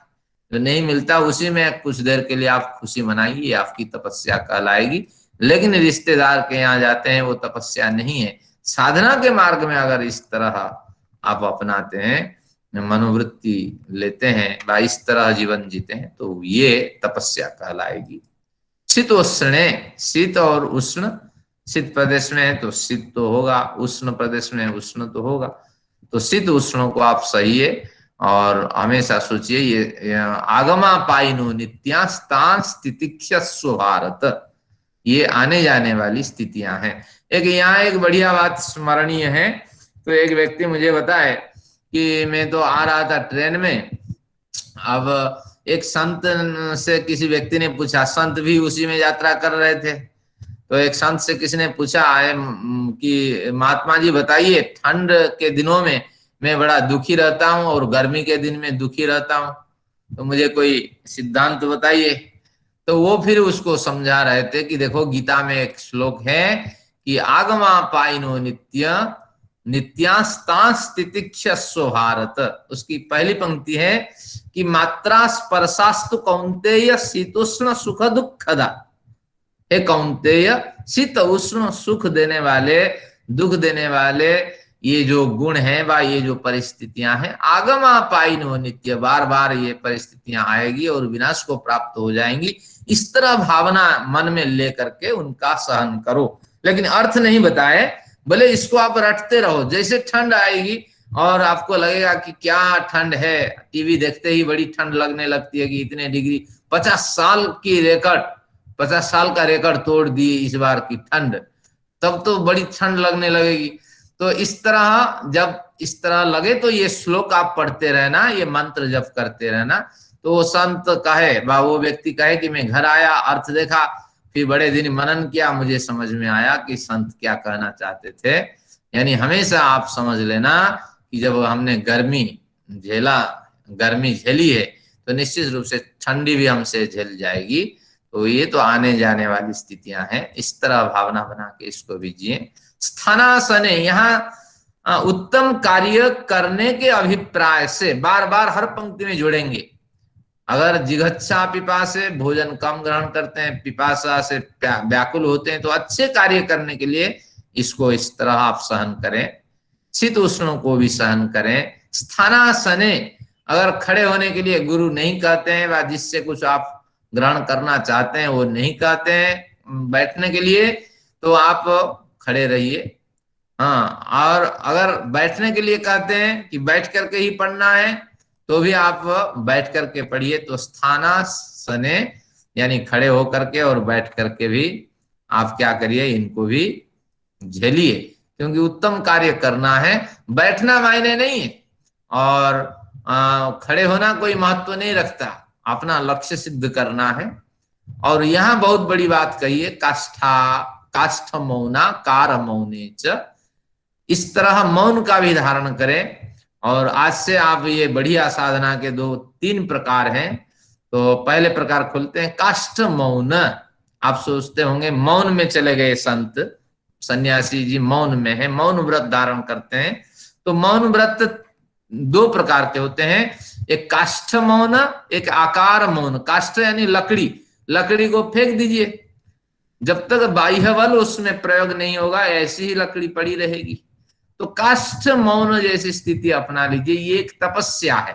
जो नहीं मिलता उसी में कुछ देर के लिए आप खुशी मनाइए, ये आपकी तपस्या कहलाएगी। लेकिन रिश्तेदार के यहाँ जाते हैं वो तपस्या नहीं है। साधना के मार्ग में अगर इस तरह आप अपनाते हैं, मनोवृत्ति लेते हैं व इस तरह जीवन जीते हैं तो ये तपस्या कहलाएगी। शीतोष्णे, शीत और उष्ण, शीत प्रदेश में है तो शीत तो होगा, उष्ण प्रदेश में उष्ण तो होगा। तो शीत उष्णों को आप सहिए और हमेशा सोचिए ये आगमा पाइनो नित्यास्तांस तितिक्षस्व भारत, ये आने जाने वाली स्थितियां हैं। एक यहाँ एक बढ़िया बात स्मरणीय है। तो एक व्यक्ति मुझे बताए कि मैं तो आ रहा था ट्रेन में, अब एक संत से किसी व्यक्ति ने पूछा, संत भी उसी में यात्रा कर रहे थे, तो एक संत से किसी ने पूछा है कि महात्मा जी बताइए, ठंड के दिनों में मैं बड़ा दुखी रहता हूँ और गर्मी के दिन में दुखी रहता हूँ, तो मुझे कोई सिद्धांत बताइए। तो वो फिर उसको समझा रहे थे कि देखो गीता में एक श्लोक है कि आगमा पाइनो नित्य नित्यास्तांस तितिक्षस्व भारत। उसकी पहली पंक्ति है कि मात्रा स्पर्शास्तु कौन्तेय शीतोष्ण सुख दुखदा। हे कौन्तेय, शीत उष्ण सुख देने वाले, दुख देने वाले ये जो गुण है व ये जो परिस्थितियां हैं, आगमा पाइनो नित्य, बार बार ये परिस्थितियां आएगी और विनाश को प्राप्त हो जाएंगी। इस तरह भावना मन में लेकर के उनका सहन करो। लेकिन अर्थ नहीं बताए, भले इसको आप रटते रहो। जैसे ठंड आएगी और आपको लगेगा कि क्या ठंड है, टीवी देखते ही बड़ी ठंड लगने लगती है कि इतने डिग्री, 50 साल की रिकॉर्ड, 50 साल का रिकॉर्ड तोड़ दिए इस बार की ठंड, तब तो बड़ी ठंड लगने लगेगी। तो इस तरह जब इस तरह लगे तो ये श्लोक आप पढ़ते रहना, ये मंत्र जप करते रहना। तो वो संत कहे वो व्यक्ति कहे कि मैं घर आया, अर्थ देखा, फिर बड़े दिन मनन किया, मुझे समझ में आया कि संत क्या कहना चाहते थे। यानी हमेशा आप समझ लेना कि जब हमने गर्मी झेली है तो निश्चित रूप से ठंडी भी हमसे झेल जाएगी। तो ये तो आने जाने वाली स्थितियां हैं। इस तरह भावना बना के इसको भी जिए। स्थानासने, यहाँ उत्तम कार्य करने के अभिप्राय से बार बार हर पंक्ति में जोड़ेंगे। अगर जिघच्छा पिपासे, भोजन कम ग्रहण करते हैं, पिपासा से व्याकुल होते हैं, तो अच्छे कार्य करने के लिए इसको इस तरह आप सहन करें। शीत उष्णों को भी सहन करें। स्थानासने, अगर खड़े होने के लिए गुरु नहीं कहते हैं व जिससे कुछ आप ग्रहण करना चाहते हैं वो नहीं कहते हैं बैठने के लिए, तो आप खड़े रहिए। हाँ, और अगर बैठने के लिए कहते हैं कि बैठ करके ही पढ़ना है तो भी आप बैठ करके पढ़िए। तो स्थानासने यानी खड़े होकर के और बैठ करके भी आप क्या करिए, इनको भी झेलिए, क्योंकि उत्तम कार्य करना है। बैठना मायने नहीं है और खड़े होना कोई महत्व नहीं रखता, अपना लक्ष्य सिद्ध करना है। और यहाँ बहुत बड़ी बात कही है, काष्ठ मौना कार मौने च, इस तरह मौन का भी धारण करें। और आज से आप ये बढ़िया साधना के 2-3 प्रकार हैं। तो पहले प्रकार खोलते हैं, काष्ठ मौन। आप सोचते होंगे मौन में चले गए संत, सन्यासी जी मौन में है, मौन व्रत धारण करते हैं। तो मौन व्रत 2 प्रकार के होते हैं, एक काष्ठ मौन, एक आकार मौन। काष्ठ यानी लकड़ी, लकड़ी को फेंक दीजिए, जब तक बाह्य बल उसमें प्रयोग नहीं होगा ऐसी ही लकड़ी पड़ी रहेगी। तो काष्ठ मौन जैसी स्थिति अपना लीजिए, ये एक तपस्या है।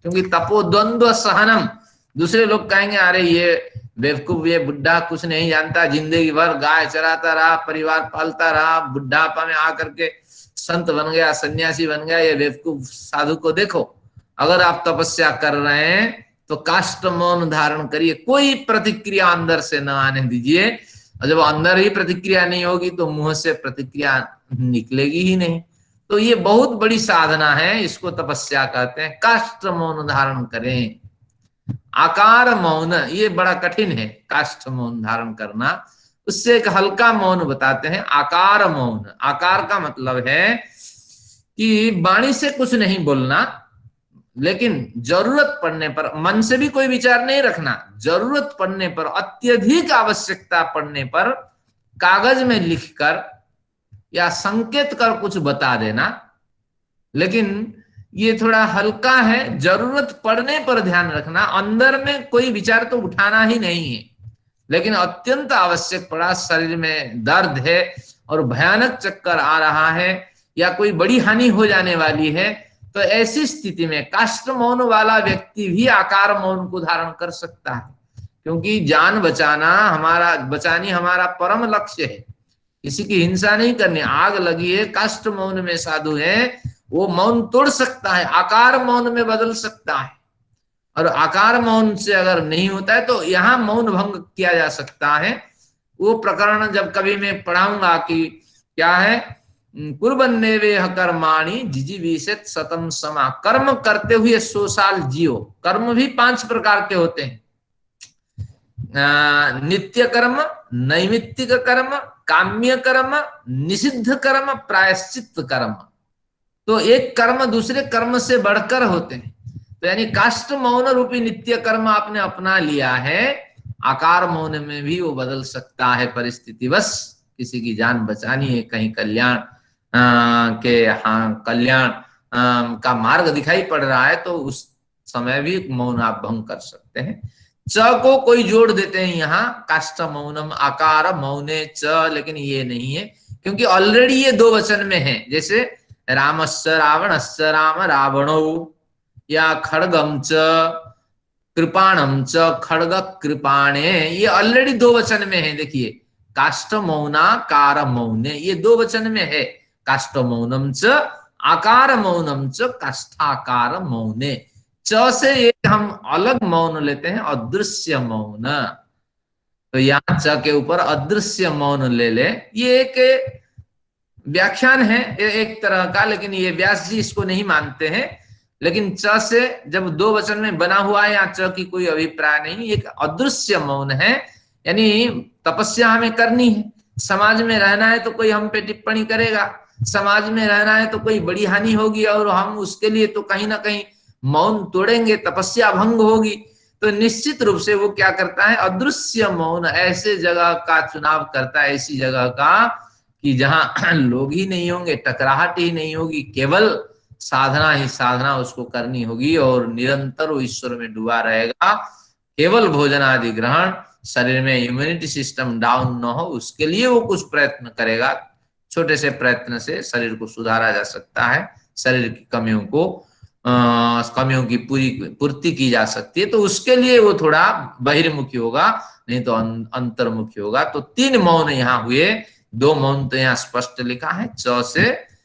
क्योंकि तपो द्वंद्व सहनम, दूसरे लोग कहेंगे अरे ये बेवकूफ, ये बुढ़ा कुछ नहीं जानता, जिंदगी भर गाय चराता रहा, परिवार पालता रहा, बुढ़ापा में आकर के संत बन गया, सन्यासी बन गया, ये बेवकूफ साधु को देखो। अगर आप तपस्या कर रहे हैं तो काष्ठ मौन धारण करिए, कोई प्रतिक्रिया अंदर से न आने दीजिए। और जब अंदर ही प्रतिक्रिया नहीं होगी तो मुंह से प्रतिक्रिया निकलेगी ही नहीं। तो ये बहुत बड़ी साधना है, इसको तपस्या कहते हैं। काष्ठ मौन धारण करें। आकार मौन, ये बड़ा कठिन है काष्ठ मौन धारण करना। उससे एक हल्का मौन बताते हैं, आकार मौन। आकार का मतलब है कि वाणी से कुछ नहीं बोलना, लेकिन जरूरत पड़ने पर मन से भी कोई विचार नहीं रखना, जरूरत पड़ने पर, अत्यधिक आवश्यकता पड़ने पर कागज में लिखकर या संकेत कर कुछ बता देना। लेकिन ये थोड़ा हल्का है, जरूरत पड़ने पर ध्यान रखना, अंदर में कोई विचार तो उठाना ही नहीं है। लेकिन अत्यंत आवश्यक पड़ा, शरीर में दर्द है और भयानक चक्कर आ रहा है या कोई बड़ी हानि हो जाने वाली है, तो ऐसी स्थिति में काष्ठ मौन वाला व्यक्ति भी आकार मौन को धारण कर सकता है, क्योंकि जान बचानी हमारा परम लक्ष्य है। किसी की हिंसा नहीं करनी। आग लगी है, काष्ठ मौन में साधु है, वो मौन तोड़ सकता है, आकार मौन में बदल सकता है। और आकार मौन से अगर नहीं होता है तो यहाँ मौन भंग किया जा सकता है। वो प्रकरण जब कभी मैं पढ़ाऊंगा कि क्या है, कुर्बन्ने वे कर्माणि जिजीविषेत शतम समा, कर्म करते हुए 100 साल जियो। कर्म भी 5 प्रकार के होते हैं, नित्य कर्म, नैमित्तिक कर्म, काम्य कर्म, निषिद्ध कर्म, प्रायश्चित कर्म। तो एक कर्म दूसरे कर्म से बढ़कर होते हैं। तो यानी काष्ठ मौन रूपी नित्य कर्म आपने अपना लिया है, आकार मौन में भी वो बदल सकता है परिस्थिति बस। किसी की जान बचानी है, कहीं कल्याण कल्याण का मार्ग दिखाई पड़ रहा है, तो उस समय भी मौन आप भंग कर सकते हैं। च को कोई जोड़ देते हैं यहाँ, काष्ठ मौनम आकार मौने च, लेकिन ये नहीं है, क्योंकि ऑलरेडी ये 2 वचन में है। जैसे रामस्य रावणस्य राम रावणो, या खड़गम च कृपाणम च खड़ग कृपाणे, ये ऑलरेडी 2 वचन में है। देखिए, काष्ठ मौना कार मौने, ये 2 वचन में है। काष्ठ मौनम च आकार मौनम च काष्ठाकार मौने। च से एक हम अलग मौन लेते हैं, अदृश्य मौन। तो यहाँ च के ऊपर अदृश्य मौन ले ले। ये एक व्याख्यान है एक तरह का, लेकिन ये व्यास जी इसको नहीं मानते हैं। लेकिन च से जब 2 वचन में बना हुआ है, यहाँ च की कोई अभिप्राय नहीं, एक अदृश्य मौन है। यानी तपस्या हमें करनी है, समाज में रहना है तो कोई हम पे टिप्पणी करेगा, समाज में रहना है तो कोई बड़ी हानि होगी और हम उसके लिए तो कहीं ना कहीं मौन तोड़ेंगे, तपस्या भंग होगी। तो निश्चित रूप से वो क्या करता है, अदृश्य मौन ऐसे जगह का चुनाव करता है, ऐसी जगह का कि जहां लोग ही नहीं होंगे, टकराहट ही नहीं होगी, केवल साधना ही साधना उसको करनी होगी और निरंतर वो ईश्वर में डूबा रहेगा। केवल भोजन आदि ग्रहण, शरीर में इम्यूनिटी सिस्टम डाउन न हो, उसके लिए वो कुछ प्रयत्न करेगा। छोटे से प्रयत्न से शरीर को सुधारा जा सकता है, शरीर की कमियों की पूर्ति की जा सकती है। तो उसके लिए वो थोड़ा बहिर्मुखी होगा, नहीं तो अंतर्मुखी होगा। तो 3 मौन यहाँ हुए, 2 मौन तो यहाँ स्पष्ट लिखा है। च से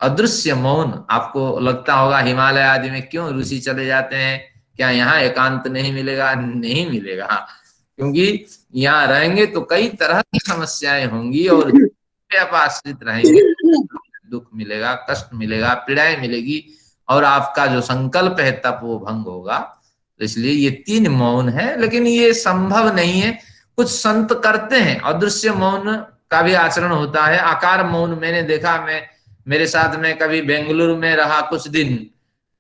अदृश्य मौन, आपको लगता होगा हिमालय आदि में क्यों ऋषि चले जाते हैं, क्या यहाँ एकांत नहीं मिलेगा? नहीं मिलेगा, क्योंकि यहाँ रहेंगे तो कई तरह की समस्याएं होंगी और आप आश्रित रहेंगे, दुख मिलेगा, कष्ट मिलेगा, पीड़ाएं मिलेगी और आपका जो संकल्प है तब वो भंग होगा। तो इसलिए ये 3 मौन है, लेकिन ये संभव नहीं है। कुछ संत करते हैं, अदृश्य मौन का भी आचरण होता है। आकार मौन मैंने देखा, मैं मेरे साथ में कभी बेंगलुरु में रहा कुछ दिन,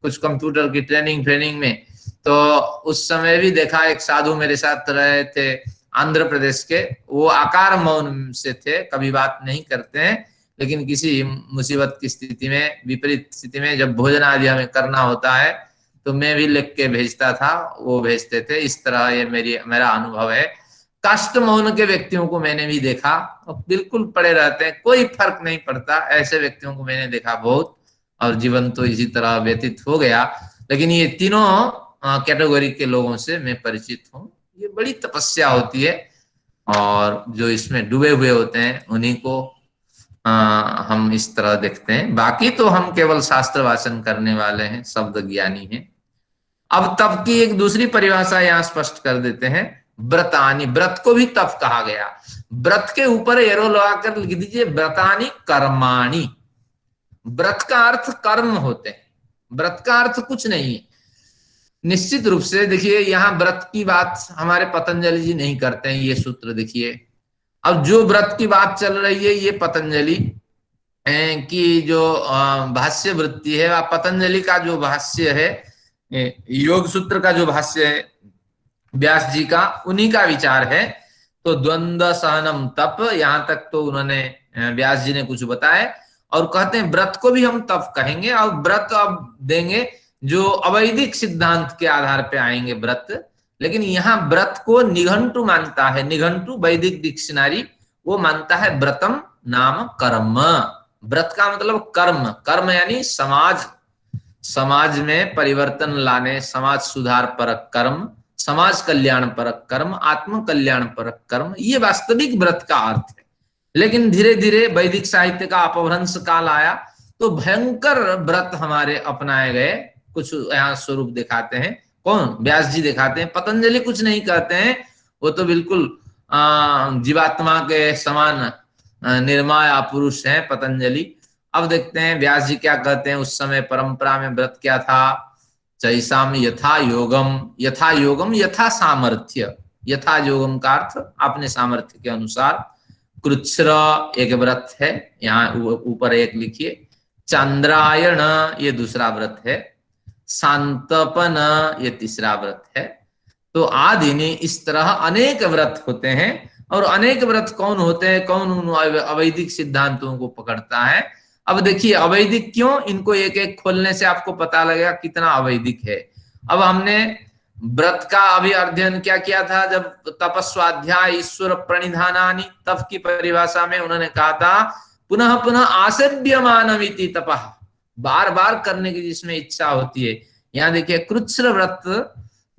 कुछ कंप्यूटर की ट्रेनिंग में, तो उस समय भी देखा एक साधु मेरे साथ रहे थे, आंध्र प्रदेश के। वो आकार मौन से थे, कभी बात नहीं करते हैं, लेकिन किसी मुसीबत की स्थिति में, विपरीत स्थिति में जब भोजन आदि हमें करना होता है तो मैं भी लिख के भेजता था, वो भेजते थे। इस तरह ये मेरा अनुभव है। काष्ठ मौन के व्यक्तियों को मैंने भी देखा, बिल्कुल पड़े रहते हैं, कोई फर्क नहीं पड़ता। ऐसे व्यक्तियों को मैंने देखा बहुत, और जीवन तो इसी तरह व्यतीत हो गया। लेकिन ये तीनों कैटेगरी के लोगों से मैं परिचित हूँ। ये बड़ी तपस्या होती है और जो इसमें डूबे हुए होते हैं उन्हीं को हम इस तरह देखते हैं। बाकी तो हम केवल शास्त्र वाचन करने वाले हैं, शब्द ज्ञानी हैं। अब तप की एक दूसरी परिभाषा यहाँ स्पष्ट कर देते हैं, व्रतानी। व्रत को भी तप कहा गया। व्रत के ऊपर एरो लगाकर लिख दीजिए व्रतानी कर्माणी। व्रत का अर्थ कर्म होते हैं, व्रत का अर्थ कुछ नहीं है। निश्चित रूप से देखिए, यहाँ व्रत की बात हमारे पतंजलि जी नहीं करते हैं, ये सूत्र देखिए। अब जो व्रत की बात चल रही है, ये पतंजलि की जो भाष्य वृत्ति है, वह पतंजलि का जो भाष्य है, योग सूत्र का जो भाष्य है व्यास जी का, उन्हीं का विचार है। तो द्वंद्व सहनम तप, यहां तक तो उन्होंने व्यास जी ने कुछ बताया। और कहते हैं व्रत को भी हम तब कहेंगे, और व्रत अब देंगे जो अवैदिक सिद्धांत के आधार पे आएंगे व्रत। लेकिन यहाँ व्रत को निघंटु मानता है, निघंटु वैदिक डिक्शनरी वो मानता है व्रतम नाम कर्म। व्रत का मतलब कर्म, कर्म यानी समाज, समाज में परिवर्तन लाने, समाज सुधार परक कर्म, समाज कल्याण परक कर्म, आत्म कल्याण परक कर्म, ये वास्तविक व्रत का अर्थ है। लेकिन धीरे धीरे वैदिक साहित्य का अपभ्रंश काल आया तो भयंकर व्रत हमारे अपनाए गए। कुछ यहाँ स्वरूप दिखाते हैं, कौन? व्यास जी दिखाते हैं। पतंजलि कुछ नहीं कहते हैं, वो तो बिल्कुल जीवात्मा के समान निर्माया पुरुष हैं पतंजलि। अब देखते हैं व्यास जी क्या कहते हैं। उस समय परंपरा में व्रत क्या था? चैसाम यथा योगम, यथा योगम यथा सामर्थ्य, यथा योगम का अर्थ अपने सामर्थ्य के अनुसार। कृच्छ्र एक व्रत है, यहाँ ऊपर एक लिखिए। चंद्रायण ये दूसरा व्रत है। शांतपन ये तीसरा व्रत है। तो आदिनी इस तरह अनेक व्रत होते हैं। और अनेक व्रत कौन होते हैं? कौन उन अवैदिक सिद्धांतों को पकड़ता है? अब देखिए अवैदिक क्यों, इनको एक एक खोलने से आपको पता लगेगा कितना अवैधिक है। अब हमने व्रत का अभी अध्ययन क्या किया था? जब तपस्वाध्याय ईश्वर प्रणिधानानि, तप की परिभाषा में उन्होंने कहा था पुनः पुनः आसेव्यमानमिति तपः, बार बार करने की जिसमें इच्छा होती है। यहाँ देखिए कृच्छ्र व्रत,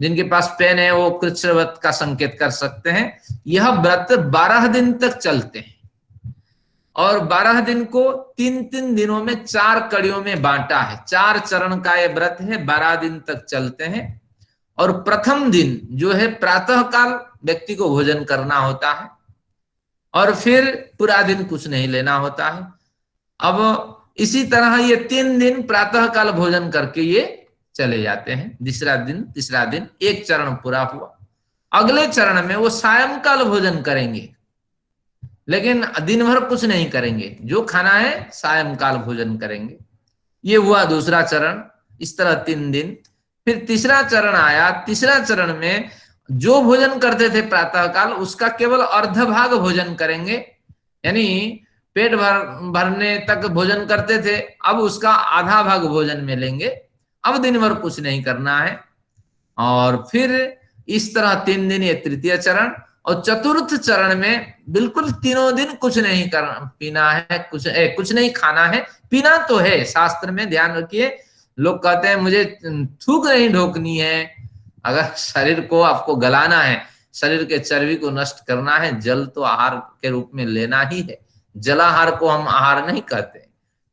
जिनके पास पेन है वो कृच्छ्र व्रत का संकेत कर सकते हैं। यह व्रत 12 दिन तक चलते हैं और 12 दिन को 3-3 दिनों में 4 कड़ियों में बांटा है। 4 चरण का यह व्रत है, 12 दिन तक चलते हैं। और प्रथम दिन जो है प्रातः काल व्यक्ति को भोजन करना होता है और फिर पूरा दिन कुछ नहीं लेना होता है। अब इसी तरह ये 3 दिन प्रातः काल भोजन करके ये चले जाते हैं। तीसरा दिन एक चरण पूरा हुआ। अगले चरण में वो सायंकाल भोजन करेंगे, लेकिन दिन भर कुछ नहीं करेंगे, जो खाना है सायंकाल भोजन करेंगे। ये हुआ दूसरा चरण। इस तरह 3 दिन। फिर तीसरा चरण आया। तीसरा चरण में जो भोजन करते थे प्रातः काल उसका केवल अर्ध भाग भोजन करेंगे, यानी पेट भरने तक भोजन करते थे, अब उसका आधा भाग भोजन में लेंगे। अब दिन भर कुछ नहीं करना है। और फिर इस तरह 3 दिन ये तृतीय चरण। और चतुर्थ चरण में बिल्कुल तीनों दिन कुछ नहीं पीना है, कुछ नहीं खाना है। पीना तो है, शास्त्र में ध्यान रखिए। लोग कहते हैं मुझे थूक नहीं ढोकनी है। अगर शरीर को आपको गलाना है, शरीर के चर्बी को नष्ट करना है, जल तो आहार के रूप में लेना ही है। जलाहार को हम आहार नहीं कहते।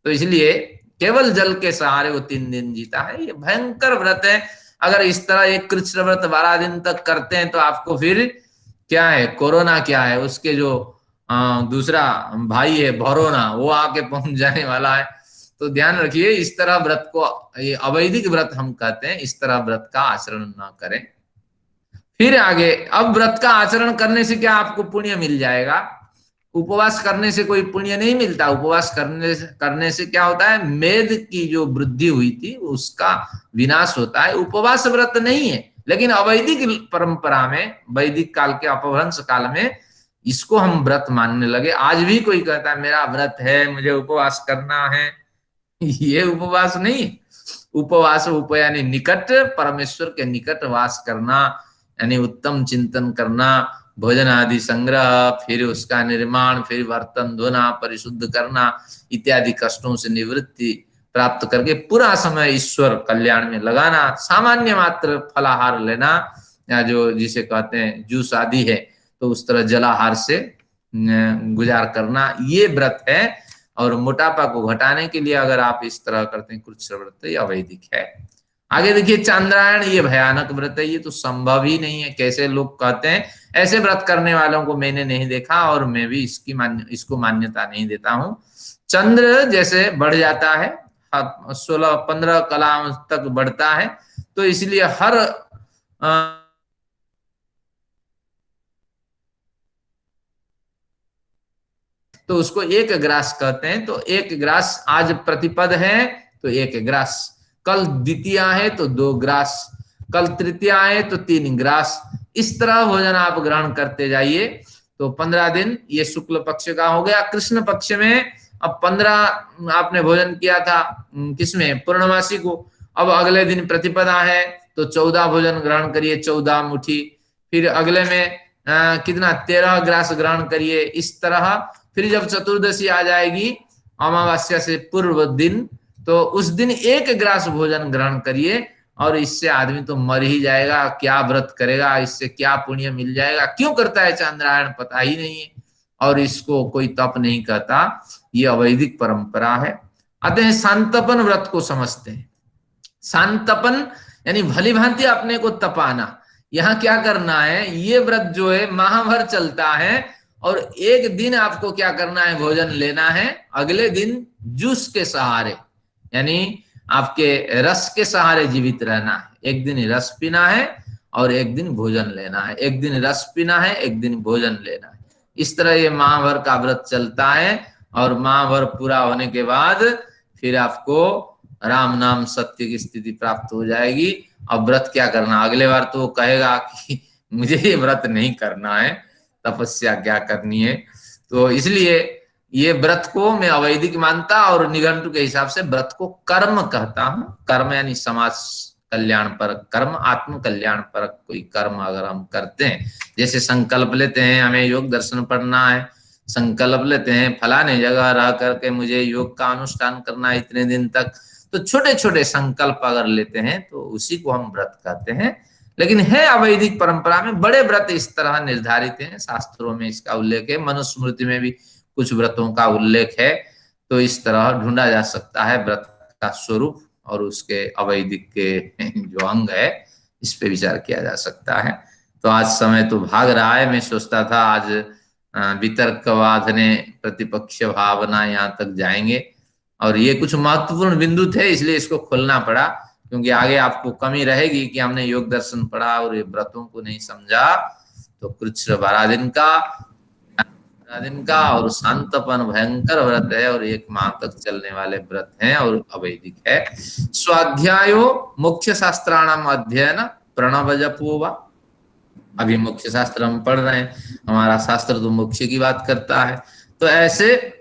तो इसलिए केवल जल के सहारे वो 3 दिन जीता है। ये भयंकर व्रत है। अगर इस तरह एक कृच्छ्र व्रत 12 दिन तक करते हैं तो आपको फिर क्या है, कोरोना क्या है, उसके जो दूसरा भाई है भरोना, वो आके पहुंच जाने वाला है। तो ध्यान रखिए, इस तरह व्रत को, ये अवैधिक व्रत हम कहते हैं, इस तरह व्रत का आचरण ना करें। फिर आगे, अब व्रत का आचरण करने से क्या आपको पुण्य मिल जाएगा? उपवास करने से कोई पुण्य नहीं मिलता। उपवास करने से क्या होता है? मेद की जो वृद्धि हुई थी उसका विनाश होता है। उपवास व्रत नहीं है। लेकिन अवैदिक परंपरा में, वैदिक काल के अपभ्रंश काल में इसको हम व्रत मानने लगे। आज भी कोई कहता है मेरा व्रत है, मुझे उपवास करना है, ये उपवास नहीं। उपवास यानी निकट, परमेश्वर के निकट वास करना, यानी उत्तम चिंतन करना, भोजन आदि संग्रह, फिर उसका निर्माण, फिर बर्तन धोना, परिशुद्ध करना इत्यादि कष्टों से निवृत्ति प्राप्त करके पूरा समय ईश्वर कल्याण में लगाना। सामान्य मात्र फलाहार लेना, या जो जिसे कहते हैं जूस आदि है, तो उस तरह जलाहार से गुजार करना, ये व्रत है। और मोटापा को घटाने के लिए अगर आप इस तरह करते हैं कृच्छ्र व्रत, ये अवैधिक है। आगे देखिए चांद्रायण, ये भयानक व्रत है। ये तो संभव ही नहीं है। कैसे लोग कहते हैं? ऐसे व्रत करने वालों को मैंने नहीं देखा और मैं भी इसको मान्यता नहीं देता हूं। चंद्र जैसे बढ़ जाता है, 16-15 कला तक बढ़ता है, तो इसलिए हर तो उसको 1 ग्रास कहते हैं। तो 1 ग्रास आज प्रतिपद है तो 1 ग्रास, कल द्वितीया है तो 2 ग्रास, कल तृतीया है तो 3 ग्रास। इस तरह भोजन आप ग्रहण करते जाइए। तो 15 दिन ये शुक्ल पक्ष का हो गया। कृष्ण पक्ष में अब 15 आपने भोजन किया था किसमें, पूर्णमासी को, अब अगले दिन प्रतिपदा है तो 14 भोजन ग्रहण करिए, 14 मुट्ठी। फिर अगले में कितना, 13 ग्रास ग्रहण करिए, इस तरह। फिर जब चतुर्दशी आ जाएगी अमावस्या से पूर्व दिन, तो उस दिन 1 ग्रास भोजन ग्रहण करिए, और इससे आदमी तो मर ही जाएगा, क्या व्रत करेगा, इससे क्या पुण्य मिल जाएगा, क्यों करता है चंद्रायण पता ही नहीं है, और इसको कोई तप नहीं कहता, ये अवैदिक परंपरा है। अतः शांतपन व्रत को समझते हैं। शांतपन यानी भली भांति अपने को तपाना। यहाँ क्या करना है, ये व्रत जो है माह भर चलता है, और एक दिन आपको क्या करना है, भोजन लेना है, अगले दिन जूस के सहारे यानी आपके रस के सहारे जीवित रहना है। एक दिन रस पीना है और एक दिन भोजन लेना है, एक दिन रस पीना है, एक दिन भोजन लेना है। इस तरह ये माह भर का व्रत चलता है, और माह भर पूरा होने के बाद फिर आपको राम नाम सत्य की स्थिति प्राप्त हो जाएगी। अब व्रत क्या करना, अगले बार तो वो कहेगा कि मुझे ये व्रत नहीं करना है, तपस्या क्या करनी है। तो इसलिए ये व्रत को मैं अवैदिक मानता, और निघंटु के हिसाब से व्रत को कर्म कहता हूं। कर्म यानी समाज कल्याण पर कर्म, आत्म कल्याण पर कोई कर्म अगर हम करते हैं, जैसे संकल्प लेते हैं हमें योग दर्शन पढ़ना है, संकल्प लेते हैं फलाने जगह रह करके मुझे योग का अनुष्ठान करना है इतने दिन तक, तो छोटे छोटे संकल्प अगर लेते हैं तो उसी को हम व्रत कहते हैं। लेकिन है अवैदिक परंपरा में बड़े व्रत इस तरह निर्धारित हैं, शास्त्रों में इसका उल्लेख है, मनुस्मृति में भी कुछ व्रतों का उल्लेख है। तो इस तरह ढूंढा जा सकता है व्रत का स्वरूप और उसके अवैदिक के जो अंग है, इस पे विचार किया जा सकता है। तो आज समय तो भाग रहा है, मैं सोचता था आज वितर्कवाद ने प्रतिपक्ष भावना यहाँ तक जाएंगे, और ये कुछ महत्वपूर्ण बिंदु थे इसलिए इसको खोलना पड़ा, क्योंकि आगे आपको कमी रहेगी कि हमने योग दर्शन पढ़ा और ये व्रतों को नहीं समझा। तो कृच्छ 12 दिन का और शांतपन भयंकर व्रत है, और 1 माह तक चलने वाले व्रत हैं और अवैदिक है। स्वाध्यायो मुख्य शास्त्राणाम अध्ययन प्रणव जपोवा। अभी मुख्य शास्त्र हम पढ़ रहे हैं, हमारा शास्त्र तो मोक्ष की बात करता है। तो ऐसे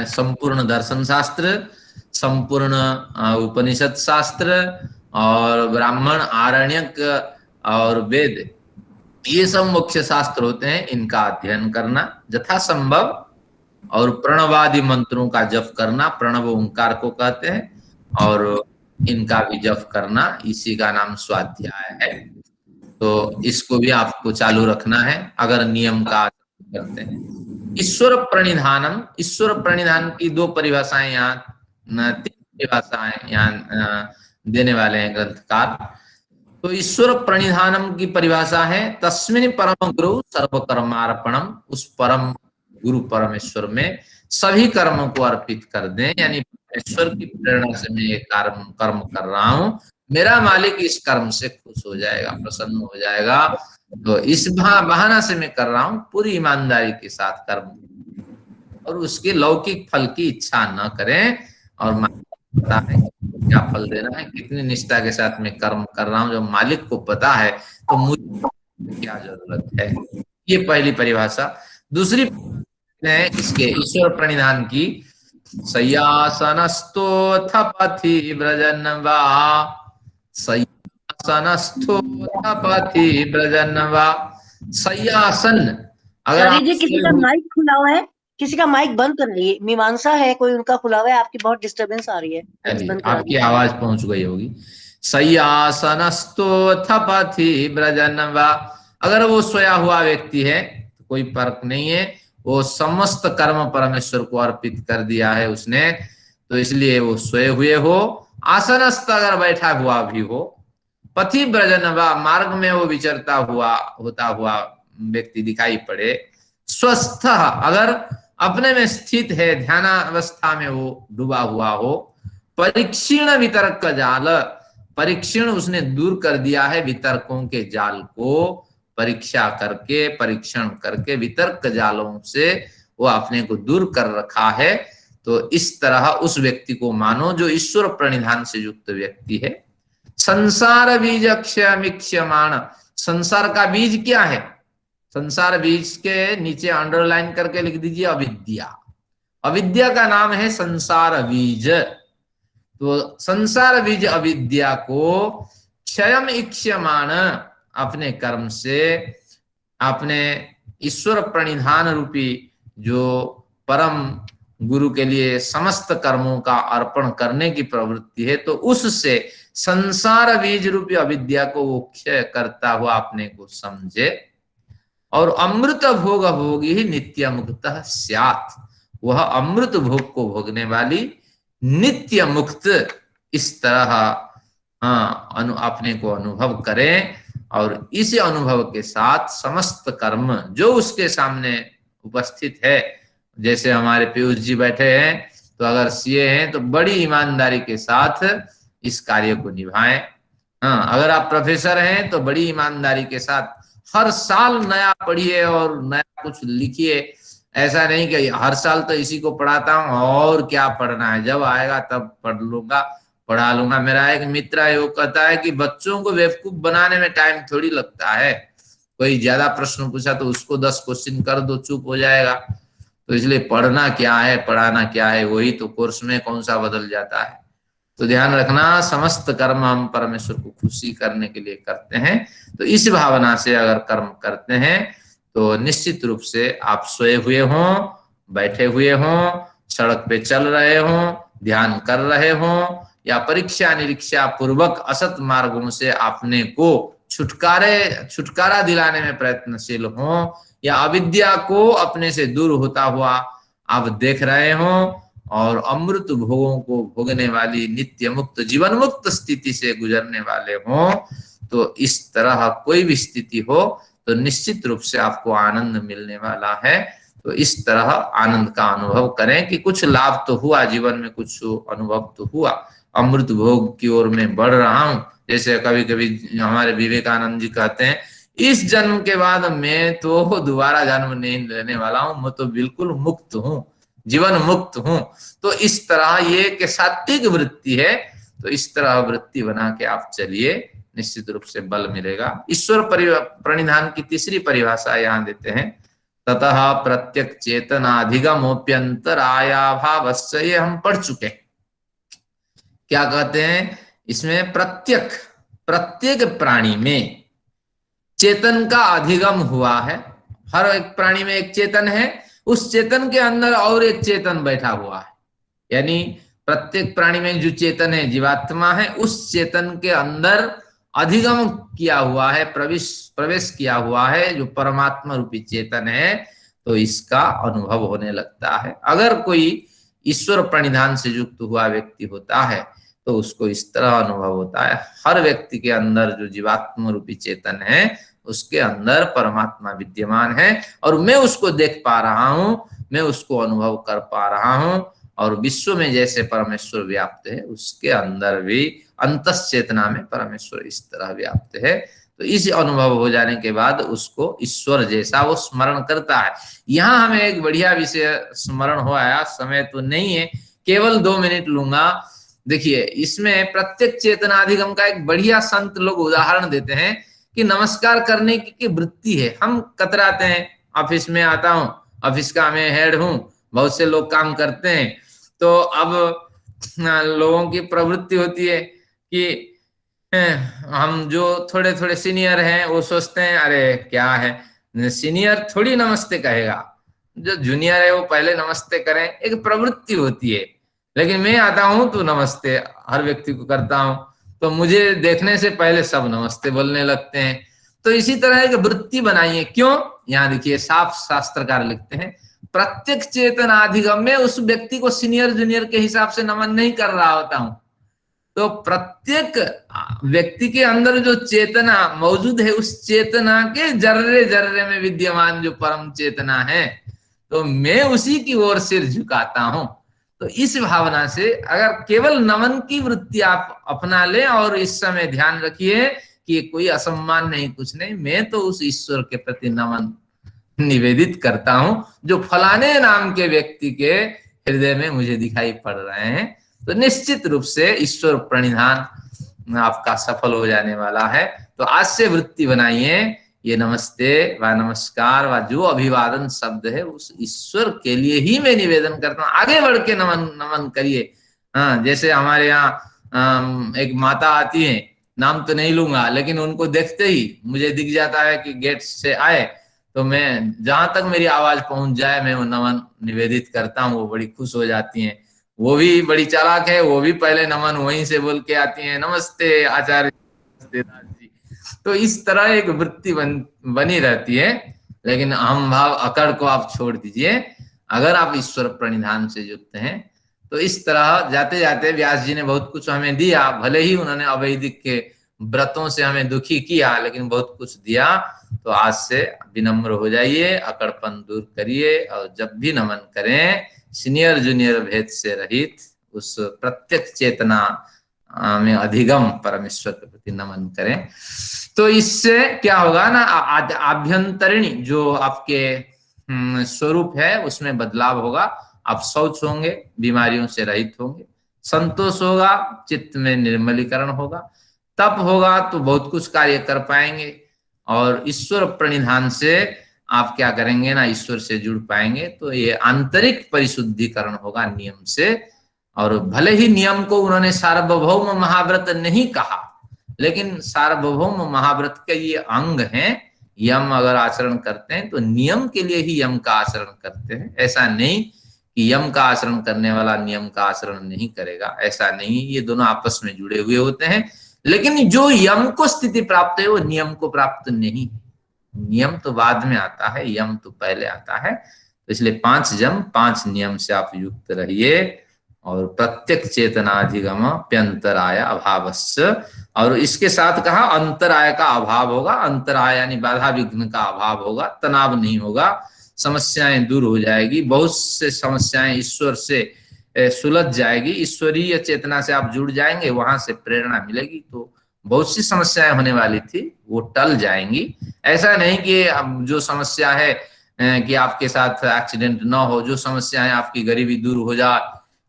संपूर्ण दर्शन शास्त्र, संपूर्ण उपनिषद शास्त्र और ब्राह्मण आरण्यक और वेद, ये सब मुख्य शास्त्र होते हैं, इनका अध्ययन करना यथासंभव, और प्रणवादि मंत्रों का जप करना, प्रणव ओंकार को कहते हैं, और इनका भी जप करना, इसी का नाम स्वाध्याय है। तो इसको भी आपको चालू रखना है अगर नियम का करते हैं। ईश्वर प्रणिधानम, ईश्वर प्रणिधान की 2 परिभाषाएं यहाँ, 3 परिभाषाएं यहाँ देने वाले हैं ग्रंथकार। तो ईश्वर प्रणिधानम की परिभाषा है तस्मिन् परम गुरु सर्वकर्मार्पणम, उस परम गुरु परमेश्वर में सभी कर्मों को अर्पित कर दें, यानी परमेश्वर की प्रेरणा से मैं ये कर्म कर रहा हूं, मेरा मालिक इस कर्म से खुश हो जाएगा, प्रसन्न हो जाएगा, तो इस बहाना से मैं कर रहा हूं, पूरी ईमानदारी के साथ कर्म, और उसके लौकिक फल की इच्छा न करें, और पता है क्या फल देना है, कितनी निष्ठा के साथ मैं कर्म कर रहा हूं, जब मालिक को पता है तो मुझे क्या जरूरत है। ये पहली परिभाषा। दूसरी है इसके ईश्वर प्रणिधान की, शय्यासनस्थोऽथ पथि व्रजन् वा, शय्यासनस्थोऽथ पथि व्रजन् वा। शय्यासन, अगर आप जी किसी का माइक खुला हुआ है, किसी का माइक बंद कराइए। मीमांसा है कोई, उनका खुला हुआ है, आपकी बहुत डिस्टर्बेंस आ रही है, आपकी आवाज पहुंच गई होगी। शय्यासनस्थोऽथ पथि व्रजन् वा, अगर वो सोया हुआ व्यक्ति है तो कोई फर्क नहीं है, वो समस्त कर्म परमेश्वर को अर्पित कर दिया है उसने, तो इसलिए वो सोए हुए हो, आसनस्थ अगर बैठा हुआ भी हो, पथि व्रजन् वा, मार्ग में वो विचरता हुआ होता हुआ व्यक्ति दिखाई पड़े, स्वस्थ अगर अपने में स्थित है, ध्यानावस्था में वो डूबा हुआ हो, परीक्षीण वितर्क जाल, परीक्षण उसने दूर कर दिया है वितर्कों के जाल को, परीक्षा करके परीक्षण करके वितर्क जालों से वो अपने को दूर कर रखा है, तो इस तरह उस व्यक्ति को मानो जो ईश्वर प्रणिधान से युक्त व्यक्ति है। संसार बीज क्षमीक्षमाण, संसार का बीज क्या है, संसार बीज के नीचे अंडरलाइन करके लिख दीजिए अविद्या, अविद्या का नाम है संसार बीज। तो संसार बीज अविद्या को क्षयम इक्ष्यमाण अपने कर्म से, अपने ईश्वर प्रणिधान रूपी जो परम गुरु के लिए समस्त कर्मों का अर्पण करने की प्रवृत्ति है, तो उससे संसार बीज रूपी अविद्या को वो क्षय करता हुआ अपने को समझे, और अमृत भोग भोगी ही नित्य मुक्त स्यात्, वह अमृत भोग को भोगने वाली नित्य मुक्त इस तरह अपने को अनुभव करें, और इस अनुभव के साथ समस्त कर्म जो उसके सामने उपस्थित है, जैसे हमारे पीयूष जी बैठे हैं, तो अगर सीए हैं तो बड़ी ईमानदारी के साथ इस कार्य को निभाएं। हाँ, अगर आप प्रोफेसर हैं तो बड़ी ईमानदारी के साथ हर साल नया पढ़िए और नया कुछ लिखिए। ऐसा नहीं कि हर साल तो इसी को पढ़ाता हूँ और क्या पढ़ना है, जब आएगा तब पढ़ लूंगा, पढ़ा लूंगा। मेरा एक मित्र है, वो कहता है कि बच्चों को बेवकूफ बनाने में टाइम थोड़ी लगता है, कोई ज्यादा प्रश्न पूछा तो उसको 10 क्वेश्चन कर दो, चुप हो जाएगा। तो इसलिए पढ़ना क्या है, पढ़ाना क्या है, वही तो कोर्स में कौन सा बदल जाता है। तो ध्यान रखना, समस्त कर्म हम परमेश्वर को खुशी करने के लिए करते हैं। तो इस भावना से अगर कर्म करते हैं तो निश्चित रूप से आप सोए हुए हों, बैठे हुए हों, सड़क पे चल रहे हों, ध्यान कर रहे हों, या परीक्षा निरीक्षा पूर्वक असत मार्गों से अपने को छुटकारा दिलाने में प्रयत्नशील हों, या अविद्या को अपने से दूर होता हुआ आप देख रहे हों, और अमृत भोगों को भोगने वाली नित्य मुक्त जीवन मुक्त स्थिति से गुजरने वाले हों, तो इस तरह कोई भी स्थिति हो तो निश्चित रूप से आपको आनंद मिलने वाला है। तो इस तरह आनंद का अनुभव करें कि कुछ लाभ तो हुआ जीवन में, कुछ अनुभव तो हुआ, अमृत भोग की ओर मैं बढ़ रहा हूं। जैसे कभी कभी हमारे विवेकानंद जी कहते हैं, इस जन्म के बाद मैं तो दोबारा जन्म नहीं लेने वाला हूं, मैं तो बिल्कुल मुक्त हूं, जीवन मुक्त हूं। तो इस तरह ये कि सात्विक वृत्ति है, तो इस तरह वृत्ति बना के आप चलिए, निश्चित रूप से बल मिलेगा। ईश्वर प्रणिधान की तीसरी परिभाषा यहाँ देते हैं, ततः प्रत्यक चेतनाधिगमोप्यंतराया भावस्य, ये हम पढ़ चुके। क्या कहते हैं इसमें, प्रत्येक प्राणी में चेतन का अधिगम हुआ है। हर एक प्राणी में एक चेतन है, उस चेतन के अंदर और एक चेतन बैठा हुआ है, यानी प्रत्येक प्राणी में जो चेतन है, जीवात्मा है, उस चेतन के अंदर अधिगम किया हुआ है, प्रवेश किया हुआ है जो परमात्मा रूपी चेतन है। तो इसका अनुभव होने लगता है। अगर कोई ईश्वर प्रणिधान से युक्त हुआ व्यक्ति होता है तो उसको इस तरह अनुभव होता है, हर व्यक्ति के अंदर जो जीवात्मा रूपी चेतन है उसके अंदर परमात्मा विद्यमान है, और मैं उसको देख पा रहा हूं, मैं उसको अनुभव कर पा रहा हूं, और विश्व में जैसे परमेश्वर व्याप्त है उसके अंदर भी अंतस चेतना में परमेश्वर इस तरह व्याप्त है। तो इस अनुभव हो जाने के बाद उसको ईश्वर जैसा वो स्मरण करता है। यहाँ हमें एक बढ़िया विषय स्मरण हो आया, समय तो नहीं है, केवल 2 मिनट लूंगा। देखिए, इसमें प्रत्येक चेतनाधिगम का एक बढ़िया संत लोग उदाहरण देते हैं कि नमस्कार करने की वृत्ति है, हम कतराते हैं। ऑफिस में आता हूं, ऑफिस का मैं हेड हूं, बहुत से लोग काम करते हैं, तो अब लोगों की प्रवृत्ति होती है कि हम जो थोड़े थोड़े सीनियर हैं वो सोचते हैं अरे क्या है, सीनियर थोड़ी नमस्ते कहेगा, जो जूनियर है वो पहले नमस्ते करें, एक प्रवृत्ति होती है। लेकिन मैं आता हूं तो नमस्ते हर व्यक्ति को करता हूं, तो मुझे देखने से पहले सब नमस्ते बोलने लगते हैं। तो इसी तरह एक वृत्ति बनाइए। क्यों? यहाँ देखिए, साफ शास्त्रकार लिखते हैं, प्रत्येक चेतनाधिगम में उस व्यक्ति को सीनियर जूनियर के हिसाब से नमन नहीं कर रहा होता हूं। तो प्रत्येक व्यक्ति के अंदर जो चेतना मौजूद है, उस चेतना के जर्रे जर्रे में विद्यमान जो परम चेतना है, तो मैं उसी की ओर सिर झुकाता हूं। तो इस भावना से अगर केवल नमन की वृत्ति आप अपना लें, और इस समय ध्यान रखिए कि कोई असम्मान नहीं, कुछ नहीं, मैं तो उस ईश्वर के प्रति नमन निवेदित करता हूं जो फलाने नाम के व्यक्ति के हृदय में मुझे दिखाई पड़ रहे हैं। तो निश्चित रूप से ईश्वर प्रणिधान आपका सफल हो जाने वाला है। तो आज से वृत्ति बनाइए ये नमस्ते व नमस्कार व जो अभिवादन शब्द है उस ईश्वर के लिए ही मैं निवेदन करता हूँ। आगे बढ़ के नमन नमन करिए। हाँ, जैसे हमारे यहाँ एक माता आती है, नाम तो नहीं लूंगा, लेकिन उनको देखते ही मुझे दिख जाता है कि गेट से आए, तो मैं जहां तक मेरी आवाज पहुंच जाए मैं वो नमन निवेदित करता हूँ। वो बड़ी खुश हो जाती हैं। वो भी बड़ी चालाक है, वो भी पहले नमन वहीं से बोल के आती हैं, नमस्ते आचार्य, नमस्ते दास जी। तो इस तरह एक वृत्ति बनी रहती है। लेकिन हम भाव अकड़ को आप छोड़ दीजिए। अगर आप ईश्वर प्रणिधान से युक्त हैं तो इस तरह जाते जाते व्यास जी ने बहुत कुछ हमें दिया। भले ही उन्होंने अवैदिक के व्रतों से हमें दुखी किया, लेकिन बहुत कुछ दिया। तो आज से विनम्र हो जाइए, अकड़पन दूर करिए, और जब भी नमन करें सीनियर जूनियर भेद से रहित उस प्रत्यक्ष चेतना में अधिगम परमेश्वर के प्रति नमन करें। तो इससे क्या होगा ना, आभ्यंतरीणी जो आपके स्वरूप है उसमें बदलाव होगा। आप शौच होंगे, बीमारियों से रहित होंगे, संतोष होगा, चित्त में निर्मलीकरण होगा, तप होगा तो बहुत कुछ कार्य कर पाएंगे। और ईश्वर प्रणिधान से आप क्या करेंगे ना, ईश्वर से जुड़ पाएंगे। तो ये आंतरिक परिशुद्धिकरण होगा नियम से। और भले ही नियम को उन्होंने सार्वभौम महाव्रत नहीं कहा, लेकिन सार्वभौम महाव्रत के ये अंग हैं। यम अगर आचरण करते हैं तो नियम के लिए ही यम का आचरण करते हैं। ऐसा नहीं कि यम का आचरण करने वाला नियम का आचरण नहीं करेगा, ऐसा नहीं। ये दोनों आपस में जुड़े हुए होते हैं। लेकिन जो यम को स्थिति प्राप्त है वो नियम को प्राप्त नहीं है। नियम तो बाद में आता है, यम तो पहले आता है। तो इसलिए 5 यम 5 नियम से आप युक्त रहिए। और प्रत्यक्ष चेतनाधिगम प्यंतराय अभावस्य, और इसके साथ कहा अंतराय का अभाव होगा। अंतराय यानी बाधा विघ्न का अभाव होगा, तनाव नहीं होगा, समस्याएं दूर हो जाएगी। बहुत से समस्याएं ईश्वर से सुलझ जाएगी। ईश्वरीय चेतना से आप जुड़ जाएंगे, वहां से प्रेरणा मिलेगी, तो बहुत सी समस्याएं होने वाली थी वो टल जाएंगी। ऐसा नहीं कि जो समस्या है कि आपके साथ एक्सीडेंट ना हो, जो समस्या है आपकी गरीबी दूर हो जाए,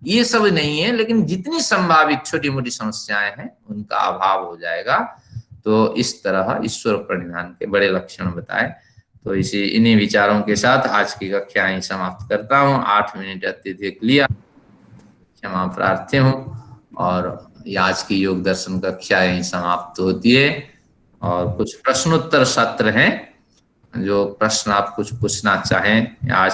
ये सब नहीं है। लेकिन जितनी संभावित छोटी मोटी समस्याएं हैं उनका अभाव हो जाएगा। तो इस तरह ईश्वर प्रणिधान के बड़े लक्षण बताए। तो इन्हीं विचारों के साथ आज की कक्षा यहीं समाप्त करता हूँ। 8 मिनट अत्यधिक लिया, क्षमा प्रार्थी हूँ। और आज की योग दर्शन कक्षा यहीं समाप्त होती है। और कुछ प्रश्नोत्तर सत्र हैं, जो प्रश्न आप कुछ पूछना चाहें आज